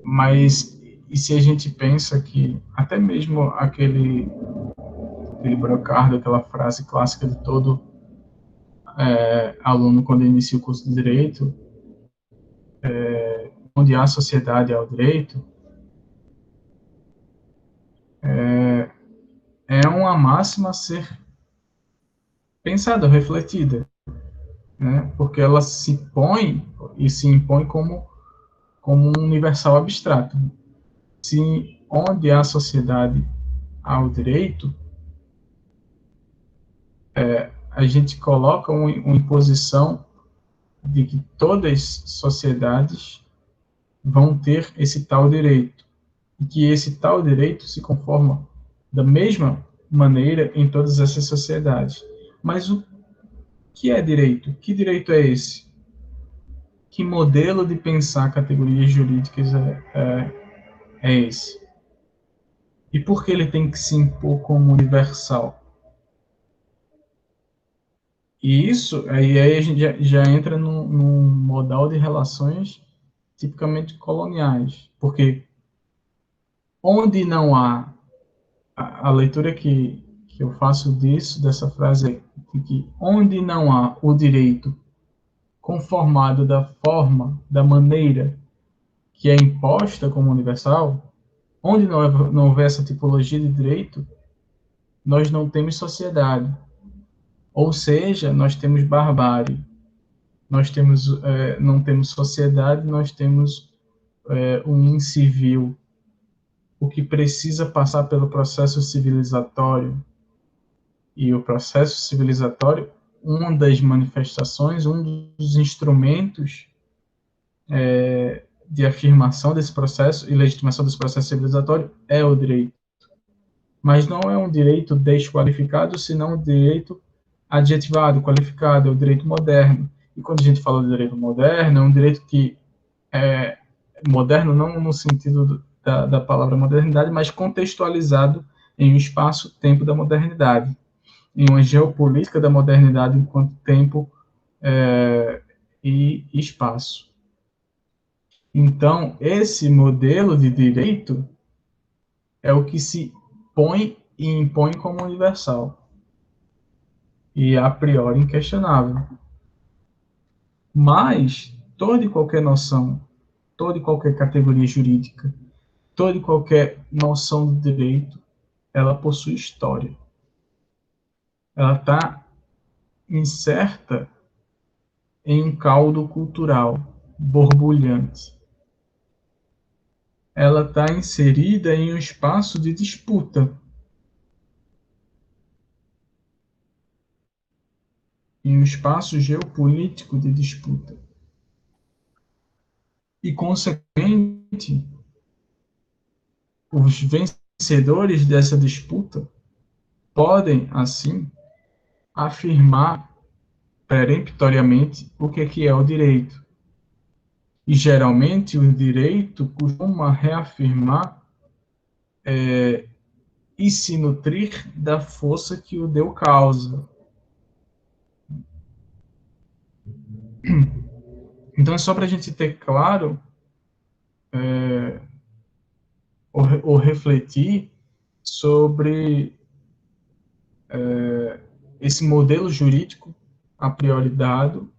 Mas e se a gente pensa que até mesmo aquele brocardo, aquela frase clássica de todo aluno quando inicia o curso de direito, onde há sociedade ao direito, é uma máxima a ser pensada, refletida, né? Porque ela se impõe como um universal abstrato. Se onde há sociedade ao direito, a gente coloca uma imposição de que todas as sociedades vão ter esse tal direito, e que esse tal direito se conforma da mesma maneira em todas essas sociedades. Mas o que é direito? Que direito é esse? Que modelo de pensar categorias jurídicas é esse? E por que ele tem que se impor como universal? E isso, aí a gente já entra num modal de relações tipicamente coloniais, porque onde não há a leitura que eu faço dessa frase é que onde não há o direito conformado da forma, da maneira que é imposta como universal, onde não houver essa tipologia de direito, nós não temos sociedade. Ou seja, nós temos barbárie, não temos sociedade, nós temos um incivil, o que precisa passar pelo processo civilizatório. E o processo civilizatório, uma das manifestações, um dos instrumentos de afirmação desse processo e legitimação desse processo civilizatório é o direito. Mas não é um direito desqualificado, senão um direito adjetivado, qualificado, é o direito moderno. E quando a gente fala de direito moderno, é um direito que é moderno não no sentido da palavra modernidade, mas contextualizado em um espaço-tempo da modernidade, em uma geopolítica da modernidade enquanto tempo e espaço. Então, esse modelo de direito é o que se põe e impõe como universal e a priori inquestionável. Mas toda e qualquer noção, toda e qualquer categoria jurídica, toda e qualquer noção do direito, ela possui história. Ela está inserta em um caldo cultural borbulhante. Ela está inserida em um espaço de disputa, em um espaço geopolítico de disputa. E, consequentemente, os vencedores dessa disputa podem, assim, afirmar peremptoriamente o que é o direito. E, geralmente, o direito costuma reafirmar e se nutrir da força que o deu causa. Então, é só para a gente ter claro ou refletir sobre esse modelo jurídico a priori dado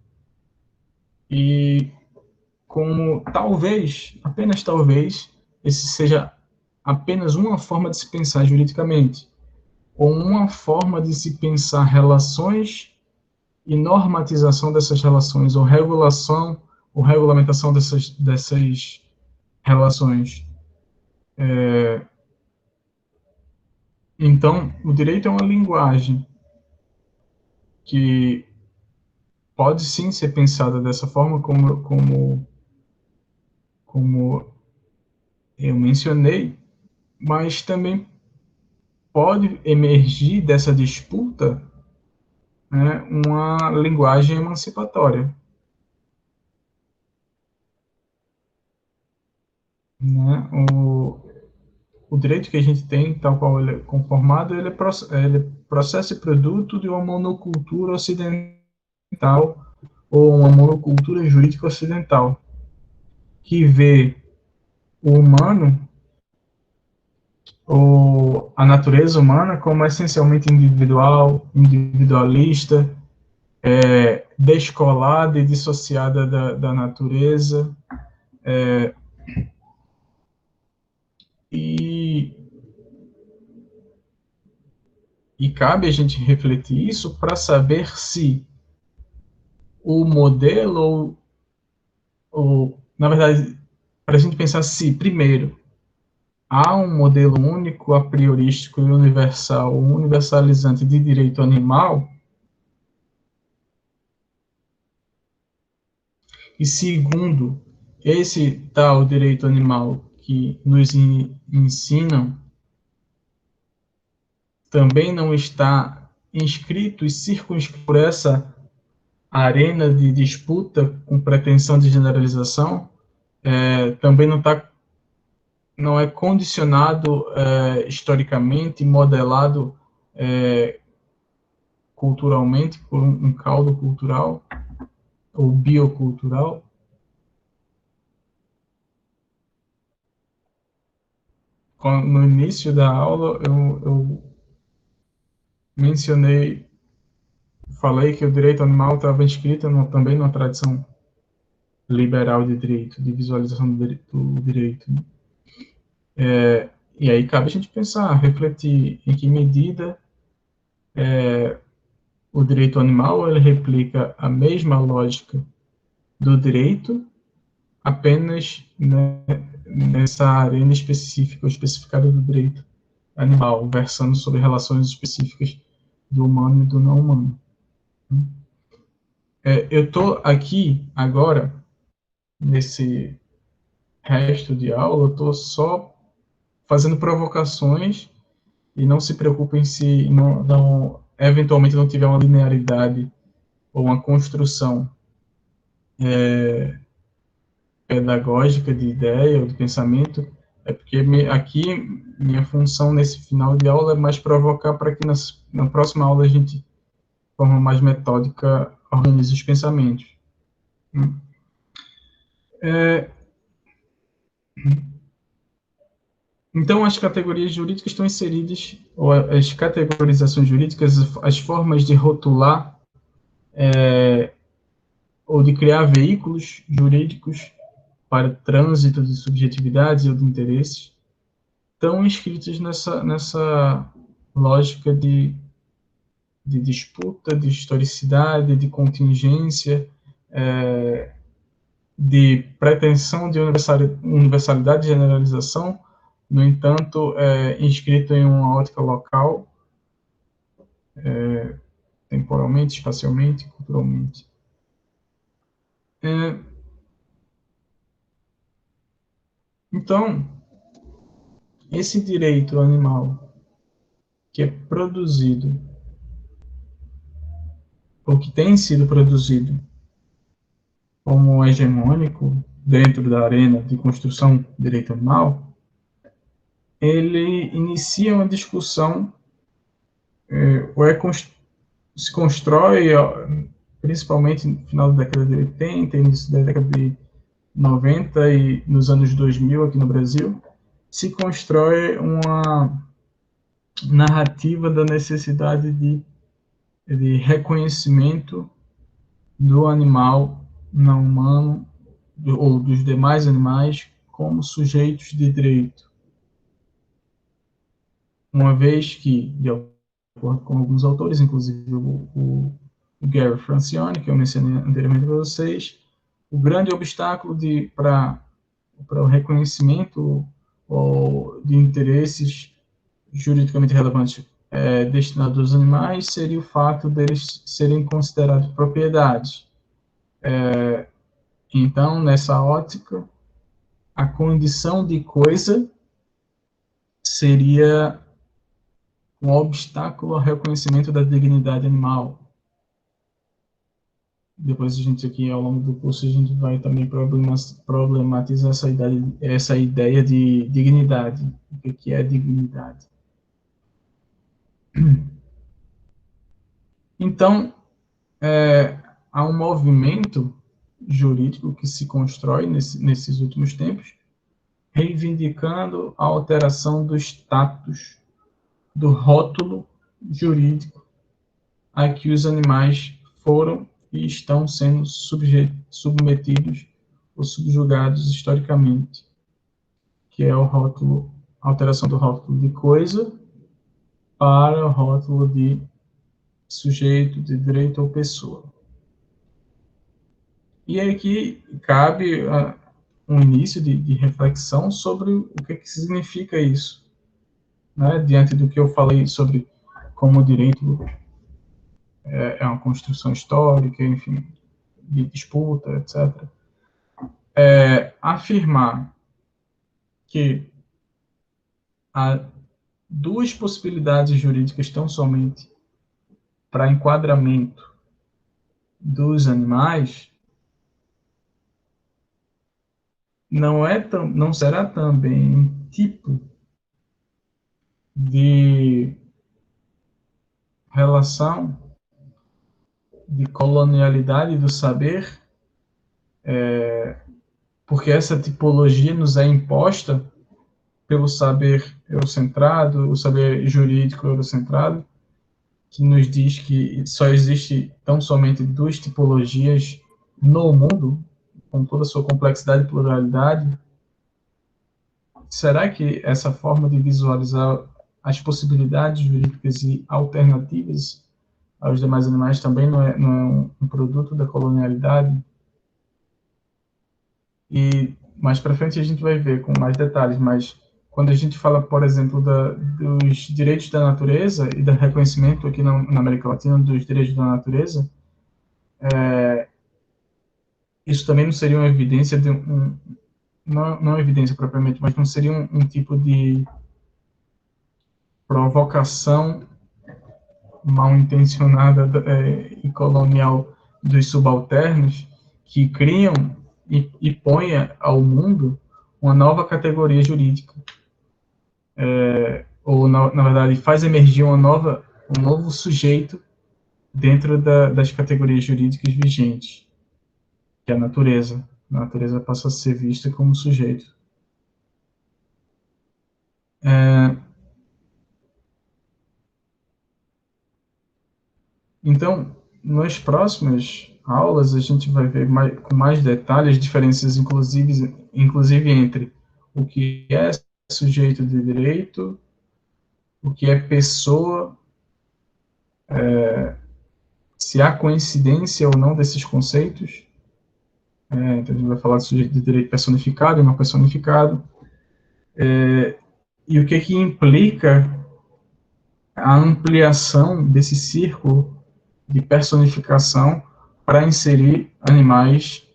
e como talvez, apenas talvez, esse seja apenas uma forma de se pensar juridicamente, ou uma forma de se pensar relações e normatização dessas relações, ou regulação, ou regulamentação dessas relações. Então, o direito é uma linguagem que pode sim ser pensada dessa forma, como eu mencionei, mas também pode emergir dessa disputa, né, uma linguagem emancipatória. Né? O direito que a gente tem, tal qual ele é conformado, ele é processo e produto de uma monocultura ocidental ou uma monocultura jurídica ocidental, que vê o humano ou a natureza humana como essencialmente individual, individualista, descolada e dissociada da natureza, e, e cabe a gente refletir isso para saber se o modelo, na verdade, para a gente pensar se, primeiro, há um modelo único, a priorístico e universal, universalizante de direito animal, e segundo, esse tal direito animal que nos ensinam também não está inscrito e circunscrito por essa arena de disputa com pretensão de generalização, também não é condicionado historicamente, modelado culturalmente por um caldo cultural ou biocultural. No início da aula, eu mencionei, falei que o direito animal estava inscrito também numa tradição liberal de direito, de visualização do direito. Né? E aí cabe a gente pensar, refletir em que medida o direito animal ele replica a mesma lógica do direito, apenas, né, nessa arena específica ou especificada do direito animal, versando sobre relações específicas do humano e do não humano. Eu estou aqui agora nesse resto de aula, eu estou só fazendo provocações e não se preocupem se eventualmente não tiver uma linearidade ou uma construção pedagógica de ideia ou de pensamento, é porque aqui minha função nesse final de aula é mais provocar para que na próxima aula a gente, de forma mais metódica, organize os pensamentos. É, então, as categorias jurídicas estão inseridas, ou as categorizações jurídicas, as formas de rotular ou de criar veículos jurídicos para trânsito de subjetividades ou de interesses, estão inscritas nessa lógica de disputa, de historicidade, de contingência, de pretensão de universalidade e generalização, no entanto, inscrito em uma ótica local, temporalmente, espacialmente, culturalmente. Então, esse direito animal que é produzido, ou que tem sido produzido como hegemônico dentro da arena de construção do direito animal, ele inicia uma discussão, ou se constrói, principalmente no final da década de 80, início da década de 90 e nos anos 2000 aqui no Brasil, se constrói uma narrativa da necessidade de reconhecimento do animal não humano ou dos demais animais como sujeitos de direito, uma vez que, de acordo com alguns autores, inclusive o Gary Francione, que eu mencionei anteriormente para vocês, o grande obstáculo para o reconhecimento ou de interesses juridicamente relevantes destinados aos animais seria o fato deles serem considerados propriedades. Então, nessa ótica, a condição de coisa seria um obstáculo ao reconhecimento da dignidade animal. Depois a gente aqui, ao longo do curso, a gente vai também problematizar essa ideia de dignidade. O que é dignidade? Então, há um movimento jurídico que se constrói nesses últimos tempos, reivindicando a alteração do status, do rótulo jurídico a que os animais foram e estão sendo submetidos ou subjugados historicamente, que é o rótulo, a alteração do rótulo de coisa para o rótulo de sujeito, de direito ou pessoa. E aqui cabe um início de reflexão sobre o que significa isso, né? Diante do que eu falei sobre como o direito é uma construção histórica, enfim, de disputa, etc. Afirmar que há duas possibilidades jurídicas tão somente para enquadramento dos animais não será também um tipo de relação de colonialidade do saber, porque essa tipologia nos é imposta pelo saber eurocentrado, o saber jurídico eurocentrado, que nos diz que só existe tão somente duas tipologias no mundo, com toda a sua complexidade e pluralidade. Será que essa forma de visualizar as possibilidades jurídicas e alternativas aos demais animais também não é um produto da colonialidade? E mais para frente a gente vai ver com mais detalhes, mas quando a gente fala, por exemplo, dos direitos da natureza e do reconhecimento aqui na América Latina dos direitos da natureza, isso também não seria uma evidência de não evidência propriamente, mas não seria um tipo de provocação mal intencionada e colonial dos subalternos que criam e põem ao mundo uma nova categoria jurídica, ou na verdade faz emergir um novo sujeito dentro das categorias jurídicas vigentes, que é a natureza. A natureza passa a ser vista como sujeito. Então, nas próximas aulas, a gente vai ver com mais detalhes diferenças, inclusive entre o que é sujeito de direito, o que é pessoa, se há coincidência ou não desses conceitos. Então, a gente vai falar de sujeito de direito personificado e não personificado. E o que implica a ampliação desse círculo de personificação para inserir animais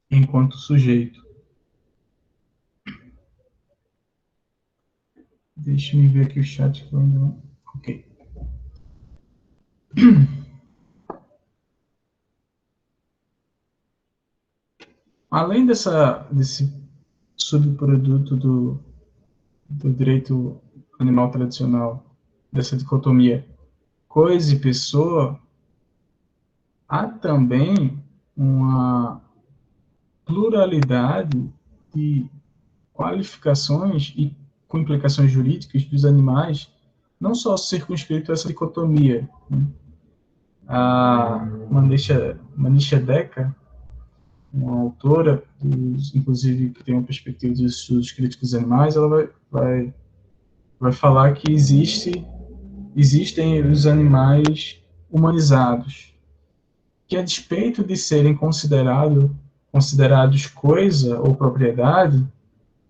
enquanto sujeito. Deixa eu ver aqui o chat que eu ainda não... Ok. Além desse subproduto do direito animal tradicional, dessa dicotomia coisa e pessoa, há também uma pluralidade de qualificações e com implicações jurídicas dos animais, não só circunscrito a essa dicotomia. Né? A Manisha Decker, uma autora, inclusive que tem uma perspectiva de estudos críticos animais, ela vai falar que existem os animais humanizados, que a despeito de serem considerados coisa ou propriedade,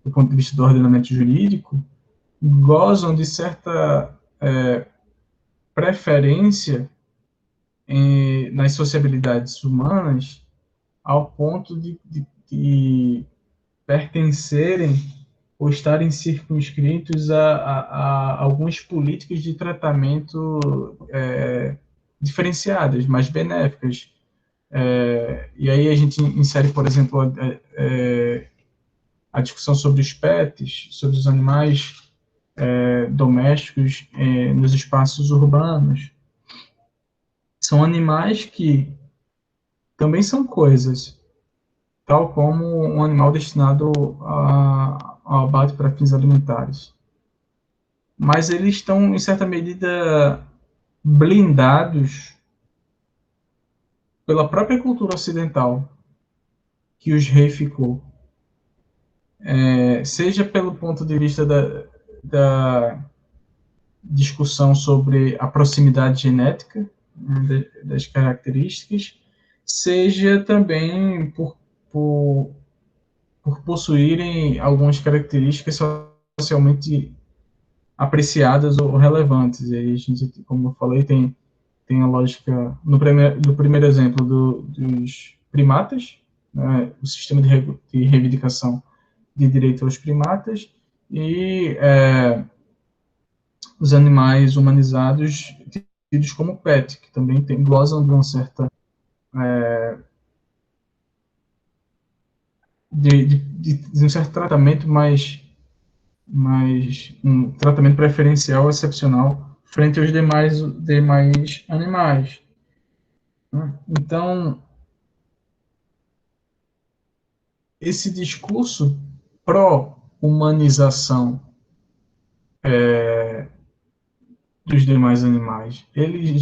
do ponto de vista do ordenamento jurídico, gozam de certa preferência nas sociabilidades humanas, ao ponto de pertencerem ou estarem circunscritos a algumas políticas de tratamento diferenciadas, mais benéficas. E aí a gente insere, por exemplo, a discussão sobre os pets, sobre os animais domésticos nos espaços urbanos. São animais que também são coisas, tal como um animal destinado ao abate para fins alimentares. Mas eles estão, em certa medida, blindados pela própria cultura ocidental que os reificou. Seja pelo ponto de vista da discussão sobre a proximidade genética, né, das características, seja também por possuírem algumas características socialmente apreciadas ou relevantes. E aí a gente, como eu falei, tem a lógica, no primeiro exemplo, dos primatas, né, o sistema de reivindicação de direito aos primatas, e os animais humanizados tidos como pet, que também gozam de uma certa de um certo tratamento um tratamento preferencial excepcional frente aos demais animais. Então, esse discurso pró-humanização dos demais animais, ele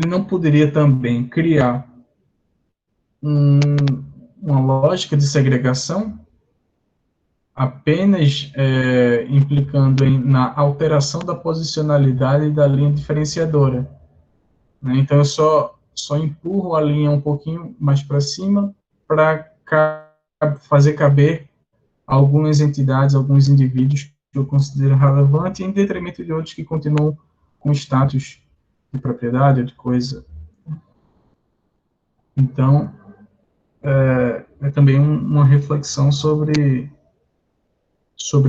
não poderia também criar uma lógica de segregação apenas implicando na alteração da posicionalidade da linha diferenciadora. Né? Então, eu só empurro a linha um pouquinho mais para cima para fazer caber algumas entidades, alguns indivíduos que eu considero relevantes, em detrimento de outros que continuam com status de propriedade ou de coisa. Então, é também uma reflexão sobre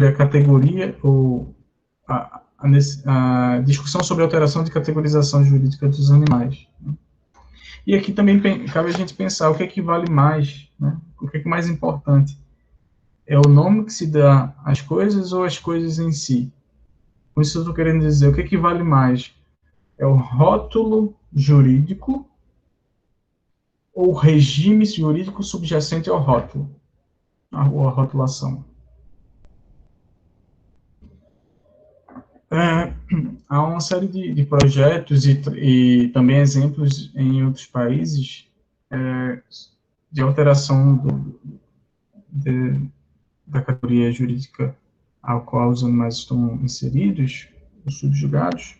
a categoria ou a discussão sobre a alteração de categorização jurídica dos animais. E aqui também cabe a gente pensar o que vale mais, né? O que é mais importante? É o nome que se dá às coisas ou as coisas em si? Com isso eu estou querendo dizer, o que vale mais? É o rótulo jurídico ou o regime jurídico subjacente ao rótulo, ou a rotulação? É, há uma série de projetos e também exemplos em outros países de alteração de, da categoria jurídica ao qual os animais estão inseridos, os subjugados.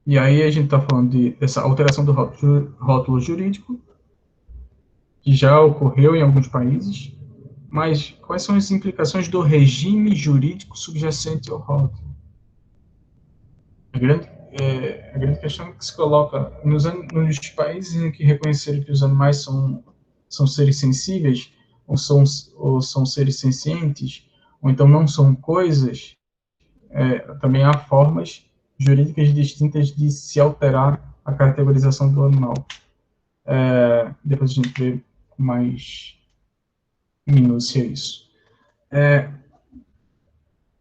E aí a gente está falando dessa alteração do rótulo jurídico, que já ocorreu em alguns países, mas quais são as implicações do regime jurídico subjacente ao rótulo? A grande questão que se coloca nos países em que reconheceram que os animais são seres sensíveis, ou são seres sencientes, ou então não são coisas, também há formas jurídicas distintas de se alterar a categorização do animal. Depois a gente vê com mais minúcia isso.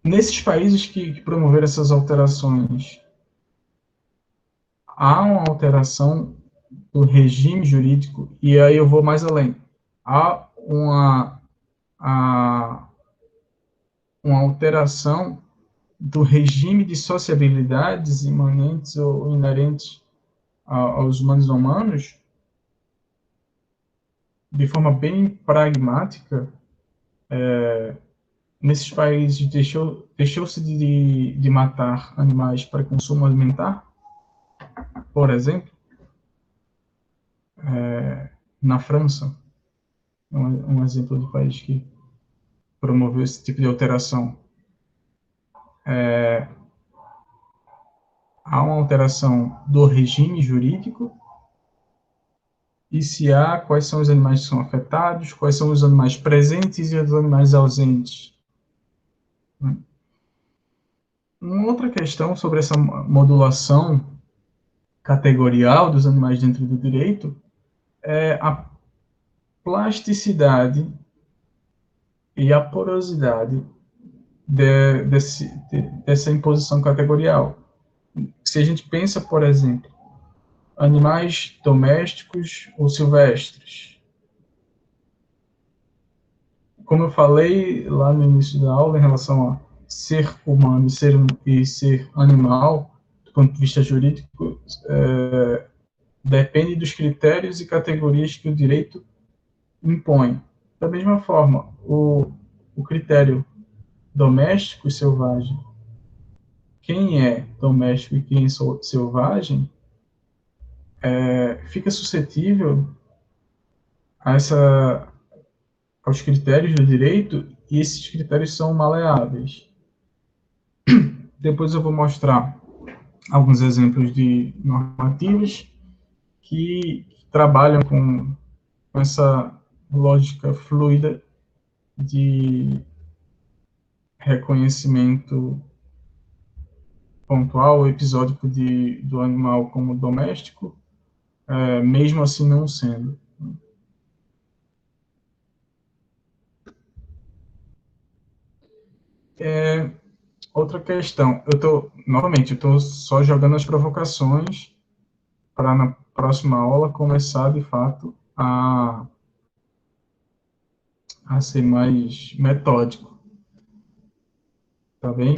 Nesses países que promoveram essas alterações, há uma alteração do regime jurídico, e aí eu vou mais além. Há a, uma alteração do regime de sociabilidades imanentes ou inerentes aos humanos, de forma bem pragmática. Nesses países deixou-se de matar animais para consumo alimentar, por exemplo, na França, um exemplo de país que promoveu esse tipo de alteração. Há uma alteração do regime jurídico, e se há, quais são os animais que são afetados, quais são os animais presentes e os animais ausentes. Uma outra questão sobre essa modulação categorial dos animais dentro do direito é a plasticidade e a porosidade dessa imposição categorial. Se a gente pensa, por exemplo, animais domésticos ou silvestres, como eu falei lá no início da aula em relação a ser humano e ser animal, do ponto de vista jurídico, depende dos critérios e categorias que o direito impõe. Da mesma forma, o critério doméstico e selvagem, quem é doméstico e quem é selvagem, fica suscetível a aos critérios do direito, e esses critérios são maleáveis. Depois eu vou mostrar alguns exemplos de normativas que trabalham com essa lógica fluida de reconhecimento pontual ou episódico do animal como doméstico, mesmo assim não sendo. Outra questão, novamente, eu estou só jogando as provocações para na próxima aula começar, de fato, a ser mais metódico, tá bem?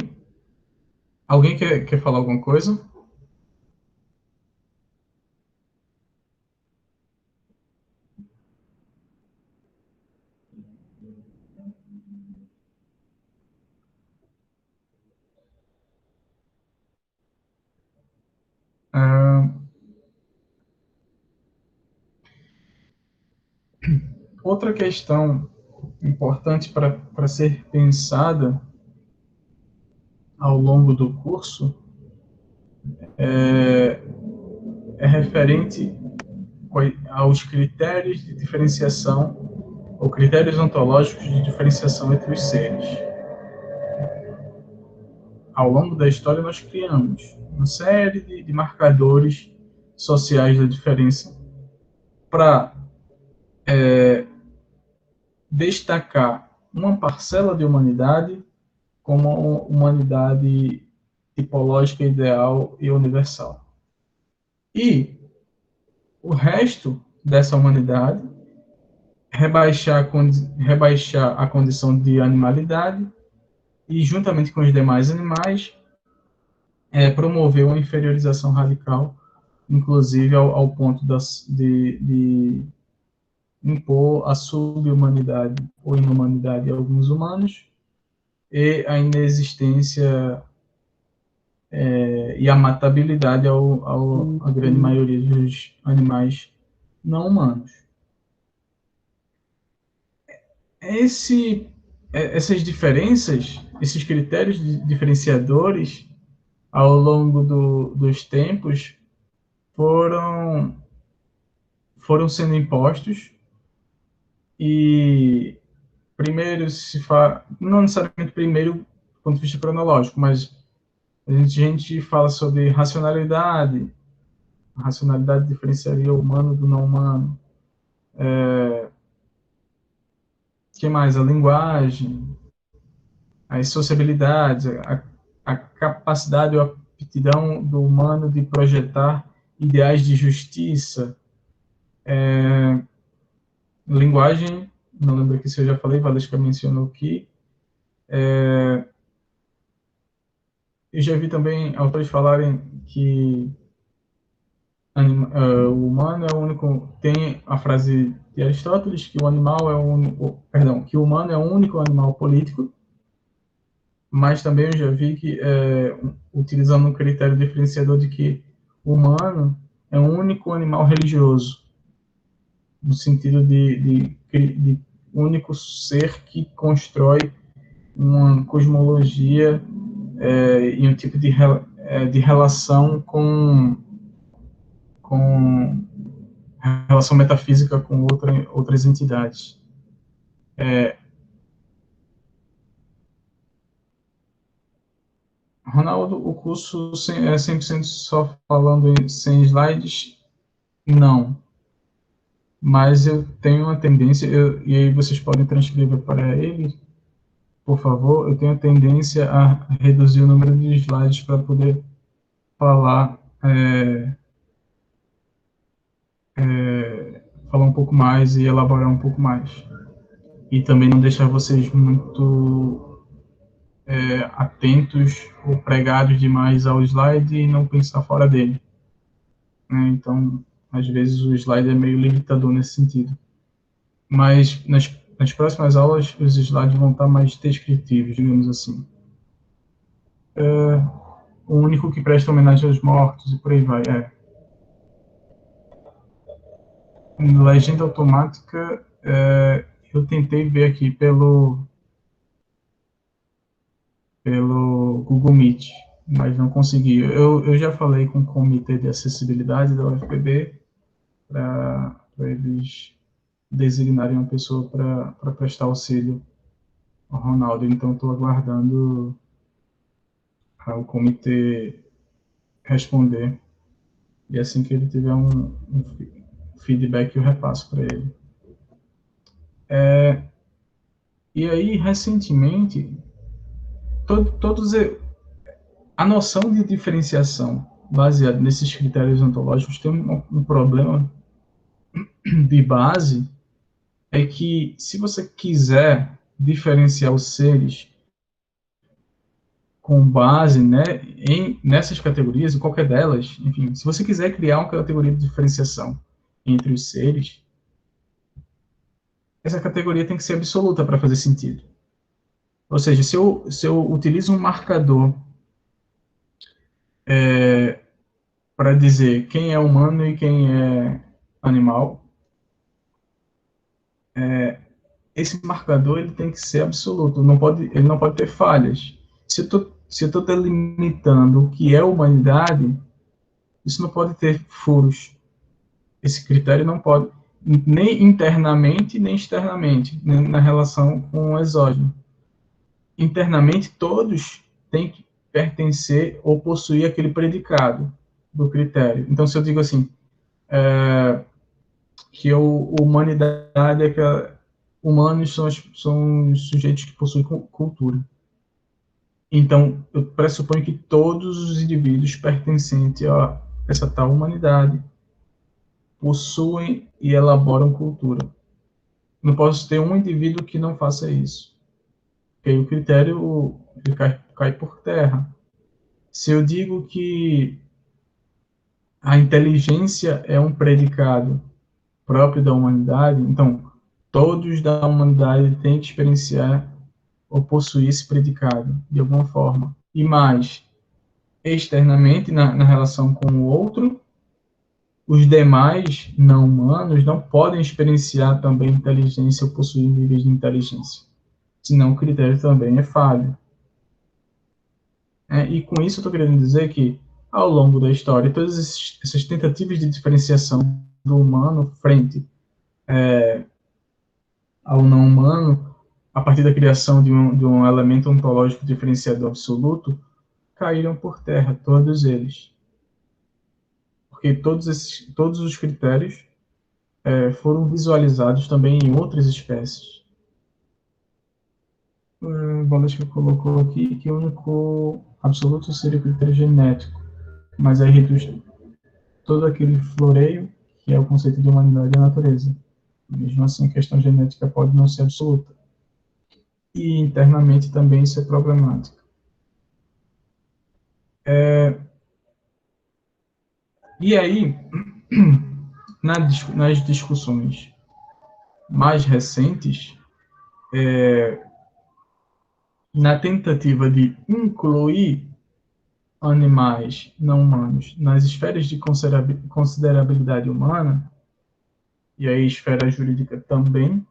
Alguém quer falar alguma coisa? Ah, outra questão importante para ser pensada ao longo do curso é referente aos critérios de diferenciação ou critérios ontológicos de diferenciação entre os seres. Ao longo da história, nós criamos uma série de marcadores sociais da diferença para destacar uma parcela de humanidade como uma humanidade tipológica, ideal e universal. E o resto dessa humanidade rebaixar a condição de animalidade e, juntamente com os demais animais, promover uma inferiorização radical, inclusive ao ponto de impor a subhumanidade ou inumanidade a alguns humanos e a inexistência e a matabilidade à grande maioria dos animais não humanos. Essas diferenças, esses critérios diferenciadores, ao longo dos tempos, foram sendo impostos e primeiro não necessariamente primeiro do ponto de vista cronológico, mas a gente fala sobre racionalidade, a racionalidade diferenciaria o humano do não humano, que mais? A linguagem, as sociabilidades, a capacidade ou aptidão do humano de projetar ideais de justiça, linguagem, não lembro aqui se eu já falei, Valesca mencionou aqui. Eu já vi também autores falarem que o humano é o único, tem a frase de Aristóteles que o animal é o único, perdão, que o humano é o único animal político, mas também eu já vi que utilizando um critério diferenciador de que o humano é o único animal religioso, no sentido de único ser que constrói uma cosmologia e um tipo de relação com relação metafísica com outras entidades. Ronaldo, o curso é 100% só falando sem slides? Não. Mas eu tenho uma tendência, e aí vocês podem transcrever para ele, por favor, eu tenho a tendência a reduzir o número de slides para poder falar falar um pouco mais e elaborar um pouco mais. E também não deixar vocês muito atentos ou pregados demais ao slide e não pensar fora dele. Então, às vezes o slide é meio limitador nesse sentido. Mas nas próximas aulas, os slides vão estar mais descritivos, digamos assim. O único que presta homenagem aos mortos e por aí vai. Legenda automática, eu tentei ver aqui pelo Google Meet, mas não consegui. Eu já falei com o Comitê de Acessibilidade da UFPB para eles designarem uma pessoa para prestar auxílio ao Ronaldo, então estou aguardando o comitê responder, e assim que ele tiver um feedback eu repasso para ele. E aí, recentemente, a noção de diferenciação baseada nesses critérios ontológicos tem um problema de base, é que se você quiser diferenciar os seres com base, né, nessas categorias, em qualquer delas, enfim, se você quiser criar uma categoria de diferenciação entre os seres, essa categoria tem que ser absoluta para fazer sentido. Ou seja, se eu utilizo um marcador para dizer quem é humano e quem é animal, esse marcador ele tem que ser absoluto, ele não pode ter falhas. Se eu estou delimitando o que é humanidade, isso não pode ter furos. Esse critério não pode, nem internamente, nem externamente, na relação com o exógeno. Internamente, todos têm que pertencer ou possuir aquele predicado do critério. Então, se eu digo assim, que a humanidade é que humanos são os sujeitos que possuem cultura. Então, eu pressuponho que todos os indivíduos pertencentes a essa tal humanidade possuem e elaboram cultura. Não posso ter um indivíduo que não faça isso. Porque aí o critério ele cai por terra. Se eu digo que a inteligência é um predicado próprio da humanidade, então todos da humanidade têm que experienciar ou possuir esse predicado de alguma forma. E mais, externamente, na relação com o outro, os demais não humanos não podem experienciar também inteligência ou possuir níveis de inteligência. Senão o critério também é falho. E com isso eu estou querendo dizer que, ao longo da história, todas essas tentativas de diferenciação do humano frente ao não humano, a partir da criação de um elemento ontológico diferenciado absoluto, caíram por terra, todos eles. Porque todos os critérios foram visualizados também em outras espécies. Bom, deixa eu colocar aqui que o único absoluto seria o critério genético, mas aí reduz todo aquele floreio que é o conceito de humanidade e natureza. Mesmo assim, a questão genética pode não ser absoluta. E internamente também isso é problemático. E aí, nas discussões mais recentes, na tentativa de incluir animais não humanos nas esferas de considerabilidade humana, e aí esfera jurídica também,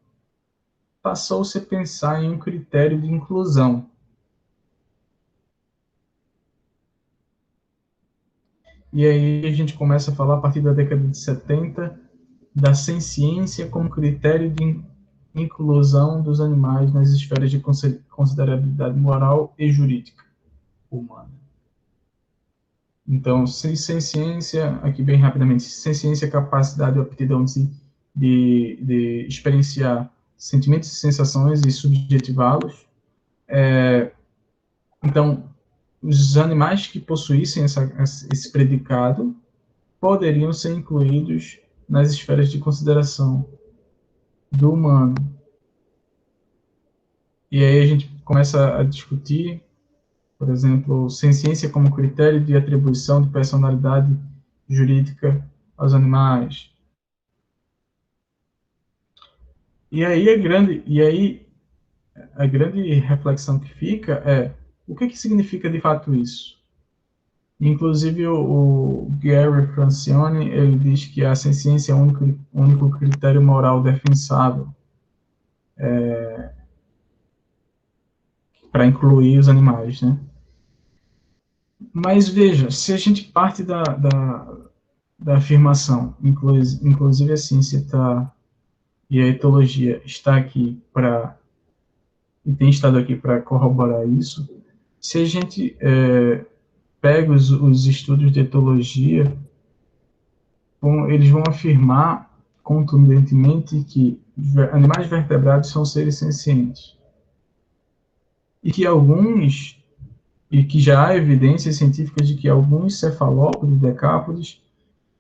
passou-se a pensar em um critério de inclusão. E aí a gente começa a falar, a partir da década de 70, da senciência como critério de inclusão dos animais nas esferas de considerabilidade moral e jurídica humana. Então, senciência, aqui bem rapidamente, senciência é capacidade ou aptidão de experienciar sentimentos e sensações e subjetivá-los. Então, os animais que possuíssem esse predicado poderiam ser incluídos nas esferas de consideração do humano. E aí a gente começa a discutir, por exemplo, senciência como critério de atribuição de personalidade jurídica aos animais. A grande reflexão que fica é o que significa de fato isso? Inclusive o Gary Francione ele diz que a senciência é o único critério moral defensável para incluir os animais, né? Mas veja, se a gente parte da afirmação, inclusive a ciência e a etologia está aqui e tem estado aqui para corroborar isso, se a gente pega os estudos de etologia, eles vão afirmar contundentemente que animais vertebrados são seres sencientes. E que já há evidências científicas de que alguns cefalópodes, decápodes,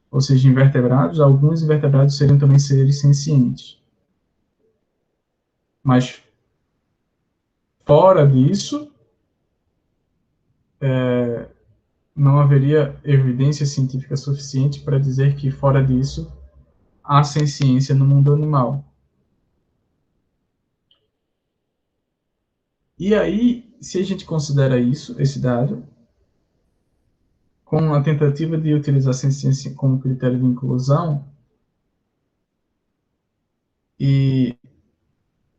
ou seja, invertebrados, alguns invertebrados seriam também seres sencientes. Mas, fora disso, não haveria evidência científica suficiente para dizer que, fora disso, há senciência no mundo animal. E aí, se a gente considera esse dado, com a tentativa de utilizar a senciência como critério de inclusão, e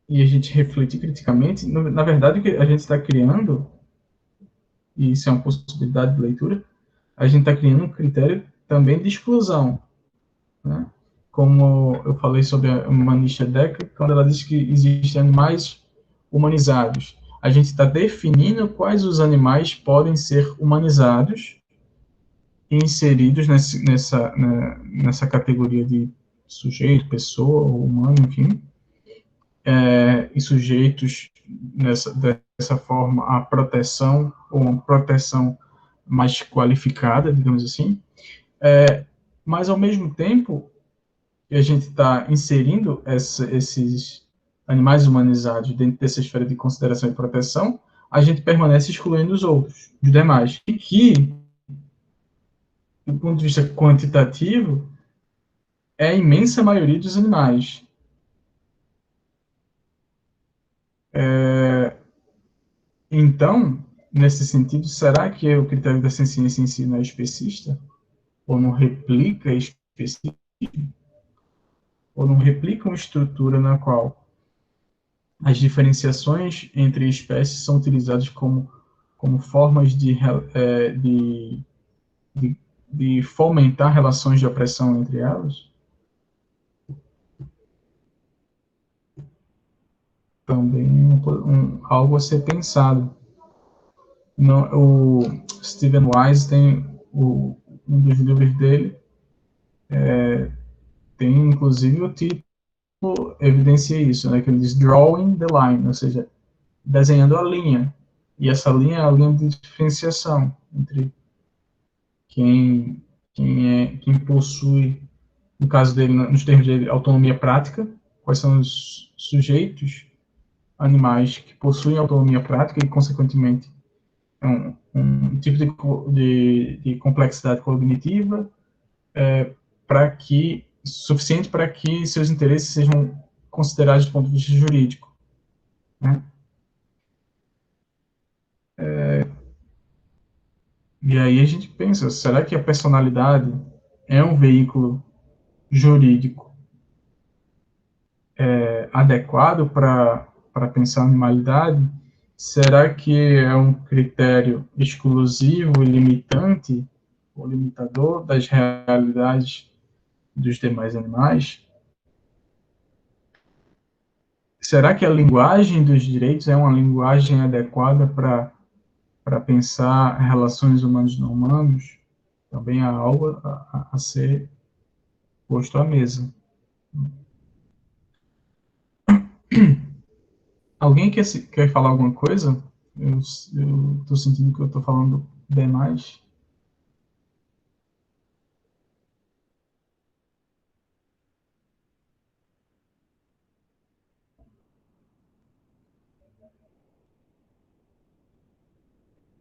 a gente refletir criticamente, na verdade, o que a gente está criando, e isso é uma possibilidade de leitura, a gente está criando um critério também de exclusão, né? Como eu falei sobre a humanista Decker, quando ela diz que existem animais humanizados. A gente está definindo quais os animais podem ser humanizados e inseridos nessa categoria de sujeito, pessoa, humano, enfim, e sujeitos dessa forma à proteção, ou uma proteção mais qualificada, digamos assim, mas ao mesmo tempo que a gente está inserindo esses animais humanizados dentro dessa esfera de consideração e proteção, a gente permanece excluindo os outros, os demais. E que, do ponto de vista quantitativo, é a imensa maioria dos animais. Então, nesse sentido, será que o critério da ciência em si não é especista? Ou não replica especificismo? Ou não replica uma estrutura na qual as diferenciações entre espécies são utilizadas como formas de, de fomentar relações de opressão entre elas? Também algo a ser pensado. Não, o Stephen Wise tem um dos livros dele, tem inclusive o título evidencia isso, né, que ele diz drawing the line, ou seja, desenhando a linha. E essa linha é a linha de diferenciação entre quem, quem possui, no caso dele, nos termos dele, autonomia prática, quais são os sujeitos animais que possuem autonomia prática e, consequentemente, um tipo de complexidade cognitiva para que suficiente para que seus interesses sejam considerados do ponto de vista jurídico, né? E aí a gente pensa, será que a personalidade é um veículo jurídico adequado para pensar a animalidade? Será que é um critério exclusivo e limitante, ou limitador das realidades dos demais animais? Será que a linguagem dos direitos é uma linguagem adequada para pensar relações humanos não humanos? Também há algo a ser posto à mesa. Alguém quer falar alguma coisa? Eu estou sentindo que eu estou falando demais.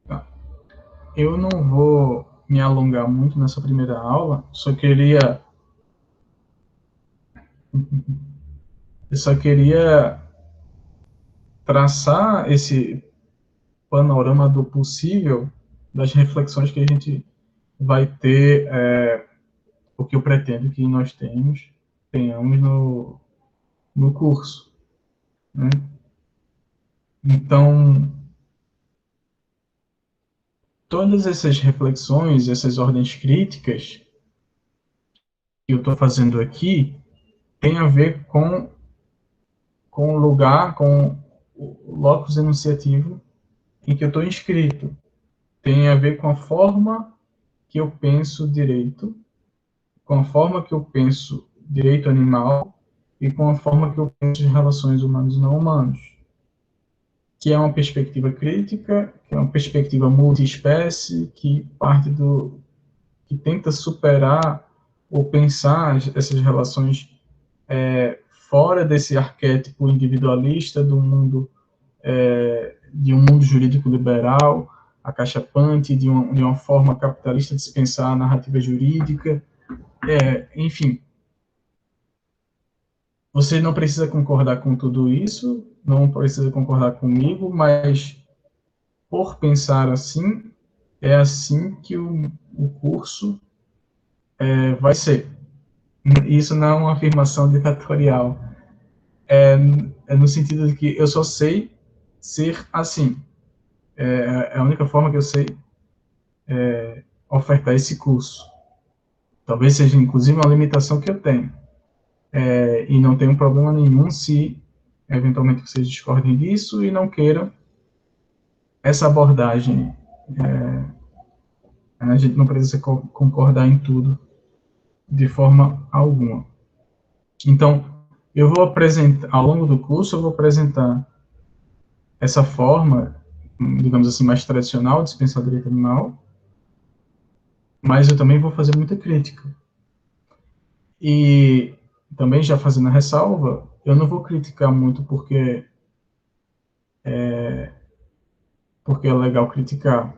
Tá. Eu não vou me alongar muito nessa primeira aula, eu só queria traçar esse panorama do possível, das reflexões que a gente vai ter, o que eu pretendo que nós tenhamos no curso, né? Então, todas essas reflexões, essas ordens críticas que eu estou fazendo aqui, tem a ver com o lugar, com o locus enunciativo em que eu estou inscrito. Tem a ver com a forma que eu penso direito, com a forma que eu penso direito animal e com a forma que eu penso em relações humanas e não humanos, que é uma perspectiva crítica, que é uma perspectiva multiespécie, que parte que tenta superar ou pensar essas relações fora desse arquétipo individualista do mundo, de um mundo jurídico liberal, acachapante, de uma forma capitalista de se pensar a narrativa jurídica, enfim. Você não precisa concordar com tudo isso, não precisa concordar comigo, mas por pensar assim, é assim que o curso vai ser. Isso não é uma afirmação ditatorial, é, é no sentido de que eu só sei ser assim. É a única forma que eu sei ofertar esse curso. Talvez seja, inclusive, uma limitação que eu tenho. E não tenho problema nenhum se, eventualmente, vocês discordem disso e não queiram essa abordagem. A gente não precisa concordar em tudo de forma alguma. Então, eu vou apresentar, ao longo do curso, eu vou apresentar essa forma, digamos assim, mais tradicional de se pensar direito animal, mas eu também vou fazer muita crítica. E também, já fazendo a ressalva, eu não vou criticar muito porque é legal criticar,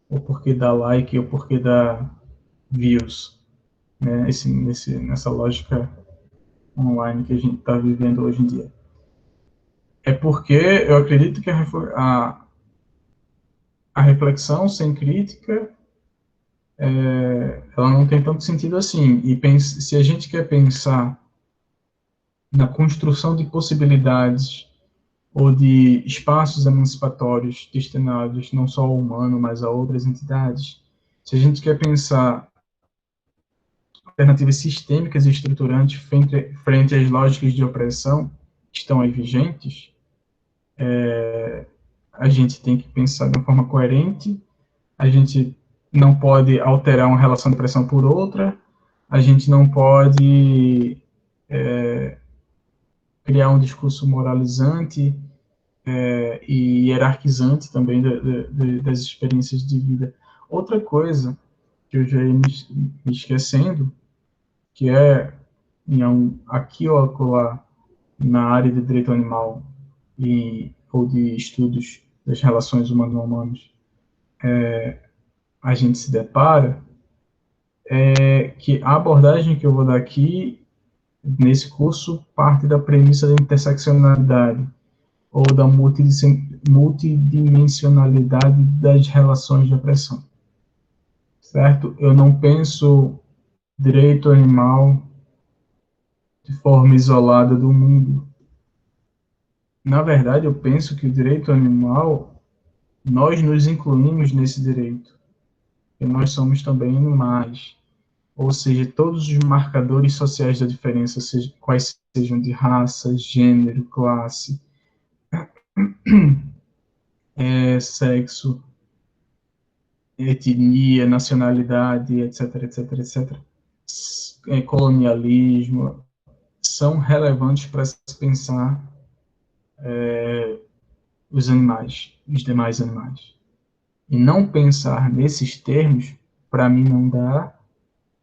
ou porque dá like, ou porque dá views, né? Nessa lógica online que a gente está vivendo hoje em dia. É porque eu acredito que a reflexão sem crítica, ela não tem tanto sentido assim. E se a gente quer pensar na construção de possibilidades ou de espaços emancipatórios destinados não só ao humano, mas a outras entidades, se a gente quer pensar alternativas sistêmicas e estruturantes frente às lógicas de opressão que estão aí vigentes, a gente tem que pensar de uma forma coerente, a gente não pode alterar uma relação de pressão por outra, a gente não pode criar um discurso moralizante e hierarquizante também das experiências de vida. Outra coisa que eu já ia me esquecendo, que é aqui ou acolá na área de direito animal ou de estudos das relações humano-humanos, a gente se depara, é que a abordagem que eu vou dar aqui, nesse curso, parte da premissa da interseccionalidade, ou da multidimensionalidade das relações de opressão, certo? Eu não penso direito animal de forma isolada do mundo. Na verdade, eu penso que o direito animal, nós nos incluímos nesse direito, e nós somos também animais. Ou seja, todos os marcadores sociais da diferença, quais sejam de raça, gênero, classe, sexo, etnia, nacionalidade, etc., etc., etc., colonialismo, são relevantes para se pensar os animais, os demais animais. E não pensar nesses termos, para mim não dá,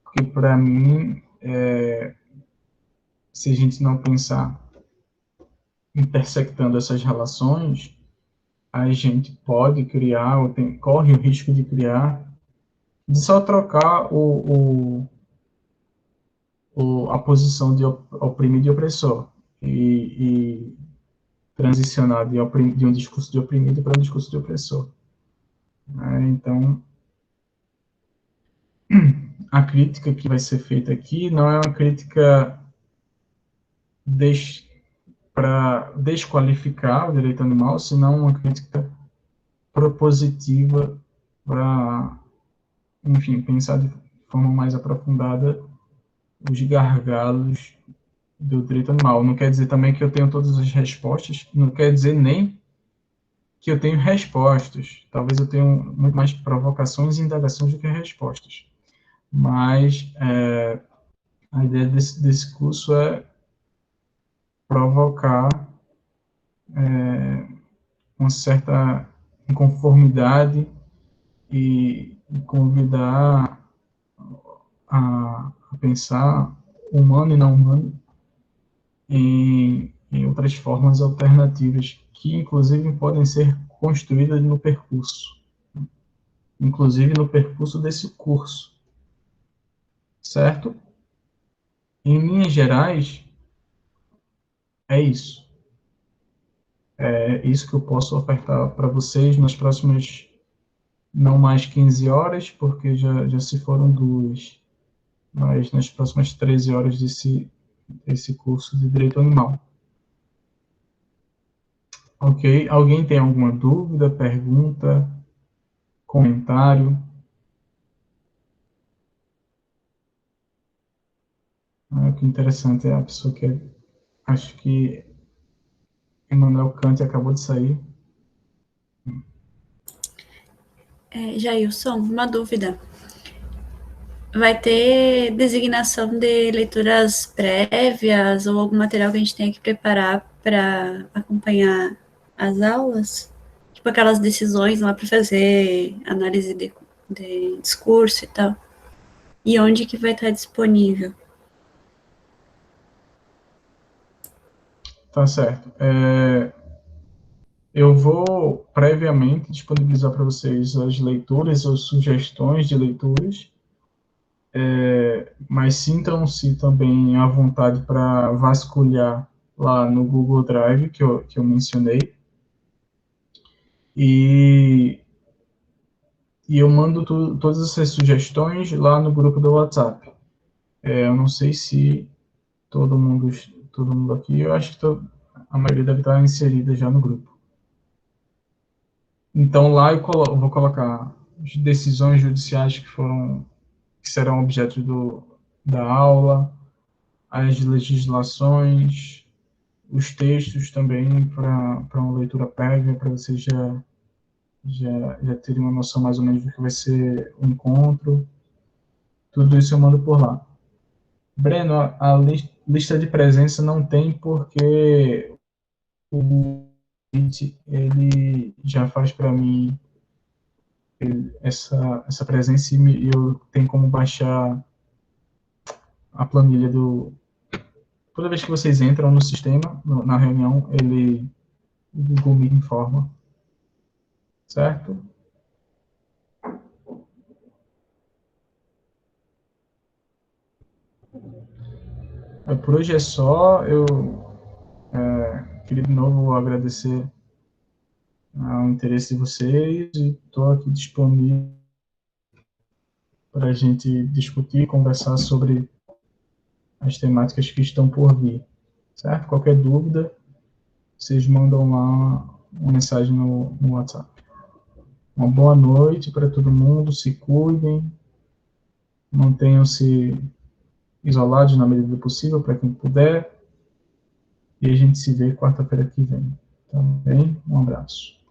porque para mim, se a gente não pensar intersectando essas relações, a gente pode criar, corre o risco de criar, de só trocar a posição de oprimido e opressor, e transicionar de um discurso de oprimido para um discurso de opressor. Então, a crítica que vai ser feita aqui não é uma crítica para desqualificar o direito animal, senão uma crítica propositiva para, enfim, pensar de forma mais aprofundada os gargalos do direito animal. Não quer dizer também que eu tenho todas as respostas, não quer dizer nem que eu tenho respostas. Talvez eu tenha muito mais provocações e indagações do que respostas. Mas a ideia desse curso é provocar uma certa inconformidade e convidar a pensar humano e não humano em outras formas alternativas que, inclusive, podem ser construídas no percurso, inclusive no percurso desse curso, certo? Em linhas gerais, é isso. É isso que eu posso ofertar para vocês nas próximas, não mais 15 horas, porque já se foram 2, mas nas próximas 13 horas desse curso de Direito Animal. Ok? Alguém tem alguma dúvida, pergunta, comentário? Ah, que interessante, é a pessoa que acho que Immanuel Kant acabou de sair. Jailson, uma dúvida. Vai ter designação de leituras prévias ou algum material que a gente tenha que preparar para acompanhar as aulas? Tipo aquelas decisões lá para fazer análise de discurso e tal. E onde que vai estar disponível? Tá certo. Eu vou previamente disponibilizar para vocês as leituras ou sugestões de leituras, mas sintam-se também à vontade para vasculhar lá no Google Drive que eu mencionei. E, e eu mando todas essas sugestões lá no grupo do WhatsApp. Eu não sei se todo mundo, todo mundo aqui, eu acho que a maioria deve estar inserida já no grupo. Então lá eu vou colocar as decisões judiciais que serão objeto da aula, as legislações, os textos também para uma leitura prévia, para vocês já terem uma noção mais ou menos do que vai ser o encontro. Tudo isso eu mando por lá. Breno, a lista de presença não tem porque o ele já faz para mim essa presença e eu tenho como baixar a planilha do. Toda vez que vocês entram no sistema, na reunião, o Google me informa, certo? Por hoje é só. Eu queria de novo agradecer o interesse de vocês e estou aqui disponível para a gente discutir, conversar sobre as temáticas que estão por vir, certo? Qualquer dúvida, vocês mandam lá uma mensagem no WhatsApp. Uma boa noite para todo mundo, se cuidem, mantenham-se isolados na medida do possível, para quem puder, e a gente se vê quarta-feira que vem. Tá bem? Um abraço.